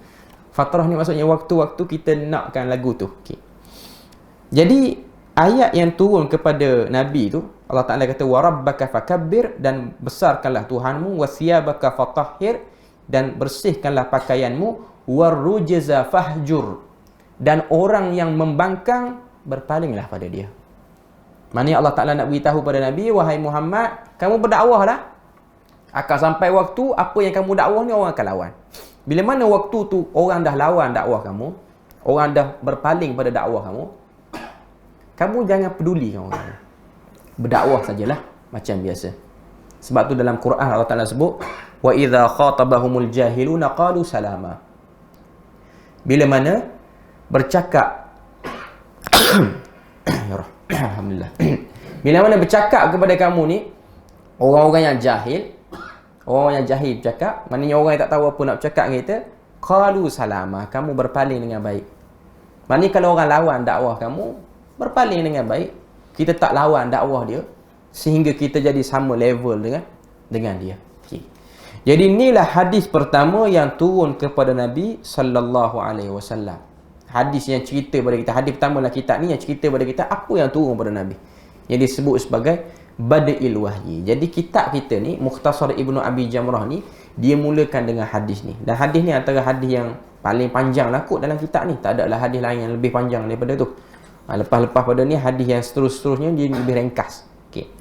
[SPEAKER 1] Fatrah ni maksudnya waktu-waktu kita nakkan lagu tu. Okay. Jadi ayat yang turun kepada Nabi tu, Allah Ta'ala kata warabbaka fakabbir, dan besarkanlah Tuhanmu, wasiyabaka fatahhir, dan bersihkanlah pakaianmu, warrujza fahjur, dan orang yang membangkang berpalinglah pada dia. Maknanya Allah Ta'ala nak beritahu pada Nabi, wahai Muhammad, kamu berdakwahlah. Akan sampai waktu apa yang kamu dakwah ni orang akan lawan. Bila mana waktu tu orang dah lawan dakwah kamu, orang dah berpaling pada dakwah kamu, kamu jangan peduli dengan orang. Berdakwah sajalah macam biasa. Sebab tu dalam Quran Allah Ta'ala sebut, wa idza khatabahumul jahiluna qalu salama. Bila mana bercakap alhamdulillah. Bila mana bercakap kepada kamu ni orang-orang yang jahil, orang yang jahil bercakap, maknanya orang yang tak tahu apa nak bercakap dengan kita, qalu salama, kamu berpaling dengan baik. Maknanya kalau orang lawan dakwah kamu, berpaling dengan baik. Kita tak lawan dakwah dia sehingga kita jadi sama level dengan dia. Okay. Jadi inilah hadis pertama yang turun kepada Nabi sallallahu alaihi wasallam. Hadis yang cerita pada kita, hadis pertama dalam kitab ni yang cerita pada kita apa yang turun pada Nabi, yang disebut sebagai Bada'il Wahyi. Jadi kitab kita ni, Mukhtasar Ibnu Abi Jamrah ni, dia mulakan dengan hadis ni. Dan hadis ni antara hadis yang paling panjang lah kot dalam kitab ni. Tak ada lah hadis lain yang lebih panjang daripada tu. Lepas-lepas pada ni, hadis yang seterusnya dia lebih ringkas. Okay.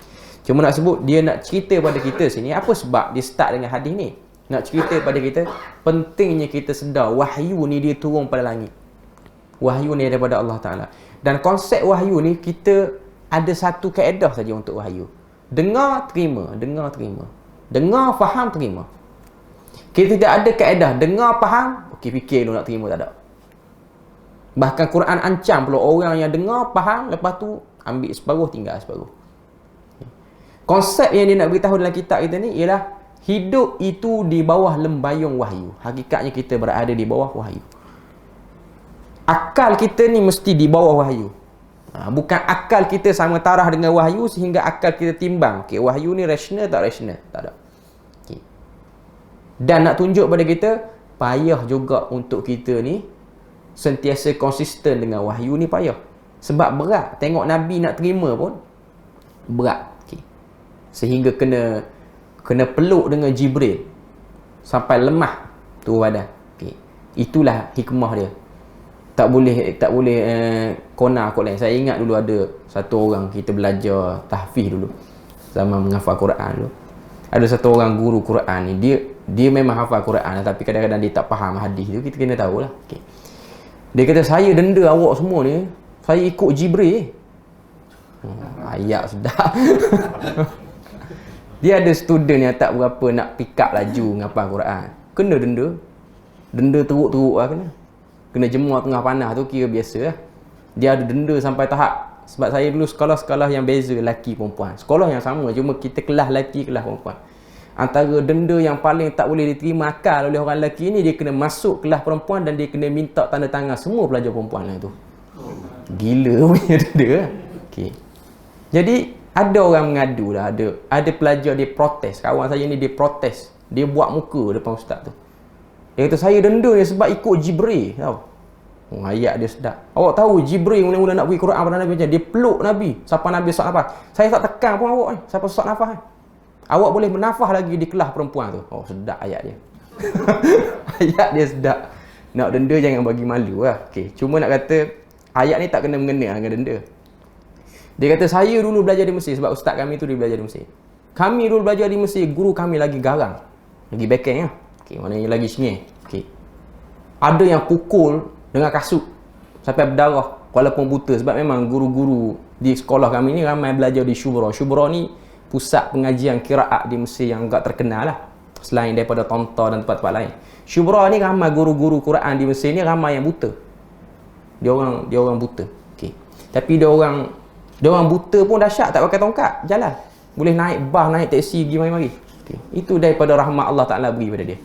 [SPEAKER 1] Cuma nak sebut, dia nak cerita pada kita sini, apa sebab dia start dengan hadis ni? Nak cerita pada kita, pentingnya kita sedar wahyu ni dia turun pada langit. Wahyu ni daripada Allah Ta'ala. Dan konsep wahyu ni, kita ada satu kaedah saja untuk wahyu. Dengar, terima. Dengar, terima. Dengar, faham, terima. Kita tidak ada kaedah. Dengar, faham, okey, fikir dulu nak terima, tak ada. Bahkan Quran ancam pula orang yang dengar, faham, lepas tu ambil separuh, tinggal separuh. Konsep yang dia nak beritahu dalam kitab kita ni ialah hidup itu di bawah lembayung wahyu. Hakikatnya kita berada di bawah wahyu. Akal kita ni mesti di bawah wahyu. Bukan akal kita sama taraf dengan wahyu sehingga akal kita timbang. Okay, wahyu ni rasional tak rasional? Tak ada. Okay. Dan nak tunjuk pada kita, payah juga untuk kita ni sentiasa konsisten dengan wahyu ni, payah. Sebab berat. Tengok Nabi nak terima pun berat. Okay. Sehingga kena peluk dengan Jibril sampai lemah tu badan. Okay. Itulah hikmah dia. Tak boleh kona kot lain. Saya ingat dulu ada satu orang, kita belajar tahfiz dulu zaman menghafal Quran dulu. Ada satu orang guru Quran ni, dia memang hafal Quran tapi kadang-kadang dia tak faham hadis tu, kita kena tahulah. Okay. Dia kata, saya denda awak semua ni, saya ikut Jibril. Ayat sedap. Dia ada student yang tak berapa nak pick up laju menghafal Quran, kena denda. Denda teruk-teruk lah kena. Kena jemur tengah panas tu kira biasa lah. Dia ada denda sampai tahap, sebab saya dulu sekolah-sekolah yang beza lelaki perempuan. Sekolah yang sama, cuma kita kelas lelaki, kelas perempuan. Antara denda yang paling tak boleh diterima akal oleh orang lelaki ni, dia kena masuk kelas perempuan dan dia kena minta tanda tangan semua pelajar perempuan lah tu. Gila punya denda lah. Okay. Jadi ada orang mengadu lah, ada pelajar dia protes. Kawan saya ni dia protes, dia buat muka depan ustaz tu. Dia kata, saya denda ni sebab ikut Jibril, tahu. Ayat dia sedap. Awak tahu Jibril mula-mula nak beri Quran pada Nabi macam dia peluk Nabi sampai Nabi sesak nafas. Saya tak tekan pun awak ni sampai sesak nafas kan. Awak boleh bernafas lagi di kelas perempuan tu. Oh, sedap ayat dia. Ayat dia sedap. Nak denda jangan bagi malu lah. Okay. Cuma nak kata ayat ni tak kena mengena dengan denda. Dia kata, saya dulu belajar di Mesir, sebab ustaz kami tu dia belajar di Mesir. Kami dulu belajar di Mesir, guru kami lagi garang, lagi backing lah. Okay, maknanya lagi sengih. Okay. Ada yang pukul dengan kasut sampai berdarah walaupun buta, sebab memang guru-guru di sekolah kami ni ramai belajar di Shubra. Shubra ni pusat pengajian qiraat di Mesir yang agak terkenal lah, selain daripada Tonta dan tempat-tempat lain. Shubra ni ramai guru-guru Quran di Mesir ni ramai yang buta. Dia orang buta. Okay. Tapi dia orang buta pun dahsyat, tak pakai tongkat, jalan. Boleh naik bas, naik teksi, pergi mari-mari. Okay. Itu daripada rahmat Allah Ta'ala beri pada dia.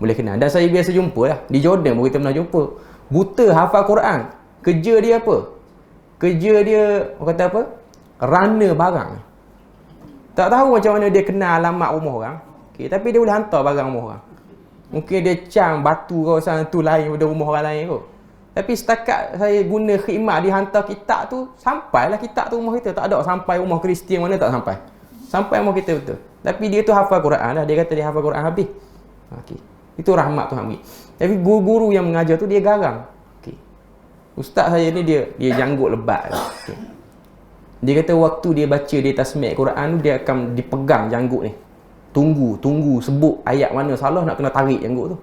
[SPEAKER 1] Boleh kenal. Dan saya biasa jumpa lah. Di Jordan pun kita pernah jumpa. Buta hafal Quran. Kerja dia apa? Kerja dia, orang kata apa? Runner barang. Tak tahu macam mana dia kenal alamat rumah orang. Okay. Tapi dia boleh hantar barang rumah orang. Mungkin dia cang batu kawasan tu lain daripada rumah orang lain kot. Tapi setakat saya guna khidmat dihantar kitab tu, sampailah kitab tu rumah kita. Tak ada sampai rumah Kristian mana tak sampai. Sampai rumah kita betul. Tapi dia tu hafal Quran lah. Dia kata dia hafal Quran habis. Okey. Itu rahmat Tuhan beri. Tapi guru-guru yang mengajar tu dia garang. Okey. Ustaz saya ni dia janggut lebat. Okey. Dia kata waktu dia baca dia tasmid Quran tu, dia akan dipegang janggut ni. Tunggu sebut ayat mana salah nak kena tarik janggut tu.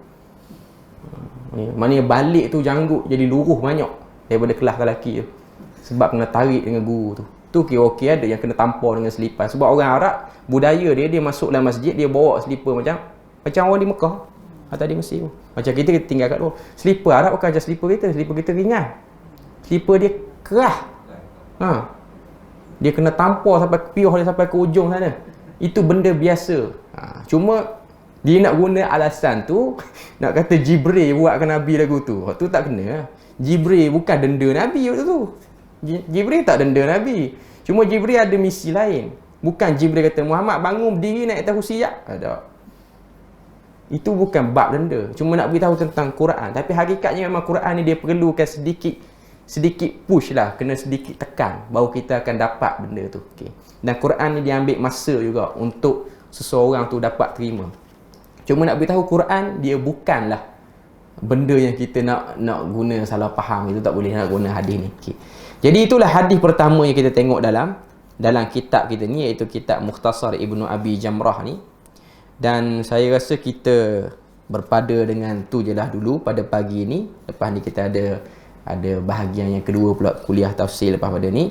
[SPEAKER 1] Maknanya balik tu janggut jadi luruh banyak daripada kelas lelaki tu. Sebab kena tarik dengan guru tu. Tu okey ada yang kena tampar dengan selipar. Sebab orang Arab, budaya dia masuk dalam masjid, dia bawa selipar macam orang di Mekah atau di Mesir. Macam kita tinggal kat luar. Selipar Arab bukan macam selipar kita ringan. Selipar dia kerah. Dia kena tampar sampai piuh dia sampai ke ujung sana. Itu benda biasa. Cuma dia nak guna alasan tu nak kata Jibril buatkan Nabi lagu tu. Tu tak kena. Jibril bukan denda Nabi waktu tu. Jibril tak denda Nabi. Cuma Jibril ada misi lain. Bukan Jibril kata Muhammad bangun berdiri naik atas kursi ya. Ada. Itu bukan bab denda. Cuma nak beritahu tentang Quran. Tapi hakikatnya memang Quran ni dia perlukan sedikit push lah, kena sedikit tekan baru kita akan dapat benda tu. Okay. Dan Quran ni dia ambil masa juga untuk seseorang tu dapat terima. Cuma nak beritahu Quran dia bukanlah benda yang kita nak guna salah faham, itu tak boleh nak guna hadis ni. Okay. Jadi itulah hadis pertama yang kita tengok dalam kitab kita ni, iaitu kitab Mukhtasar Ibnu Abi Jamrah ni. Dan saya rasa kita berpada dengan tu je lah dulu pada pagi ni. Lepas ni kita ada bahagian yang kedua pula kuliah tafsir lepas pada ni.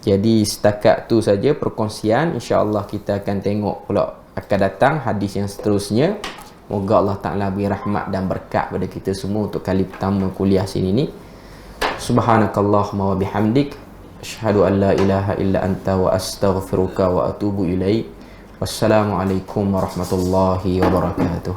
[SPEAKER 1] Jadi setakat tu saja perkongsian. InsyaAllah kita akan tengok pula akan datang hadis yang seterusnya. Moga Allah Ta'ala beri rahmat dan berkat pada kita semua untuk kali pertama kuliah sini ni. Subhanakallahumma wa bihamdik, asyhadu an la ilaha illa anta wa astaghfiruka wa atubu ilaik. Wassalamualaikum warahmatullahi wabarakatuh.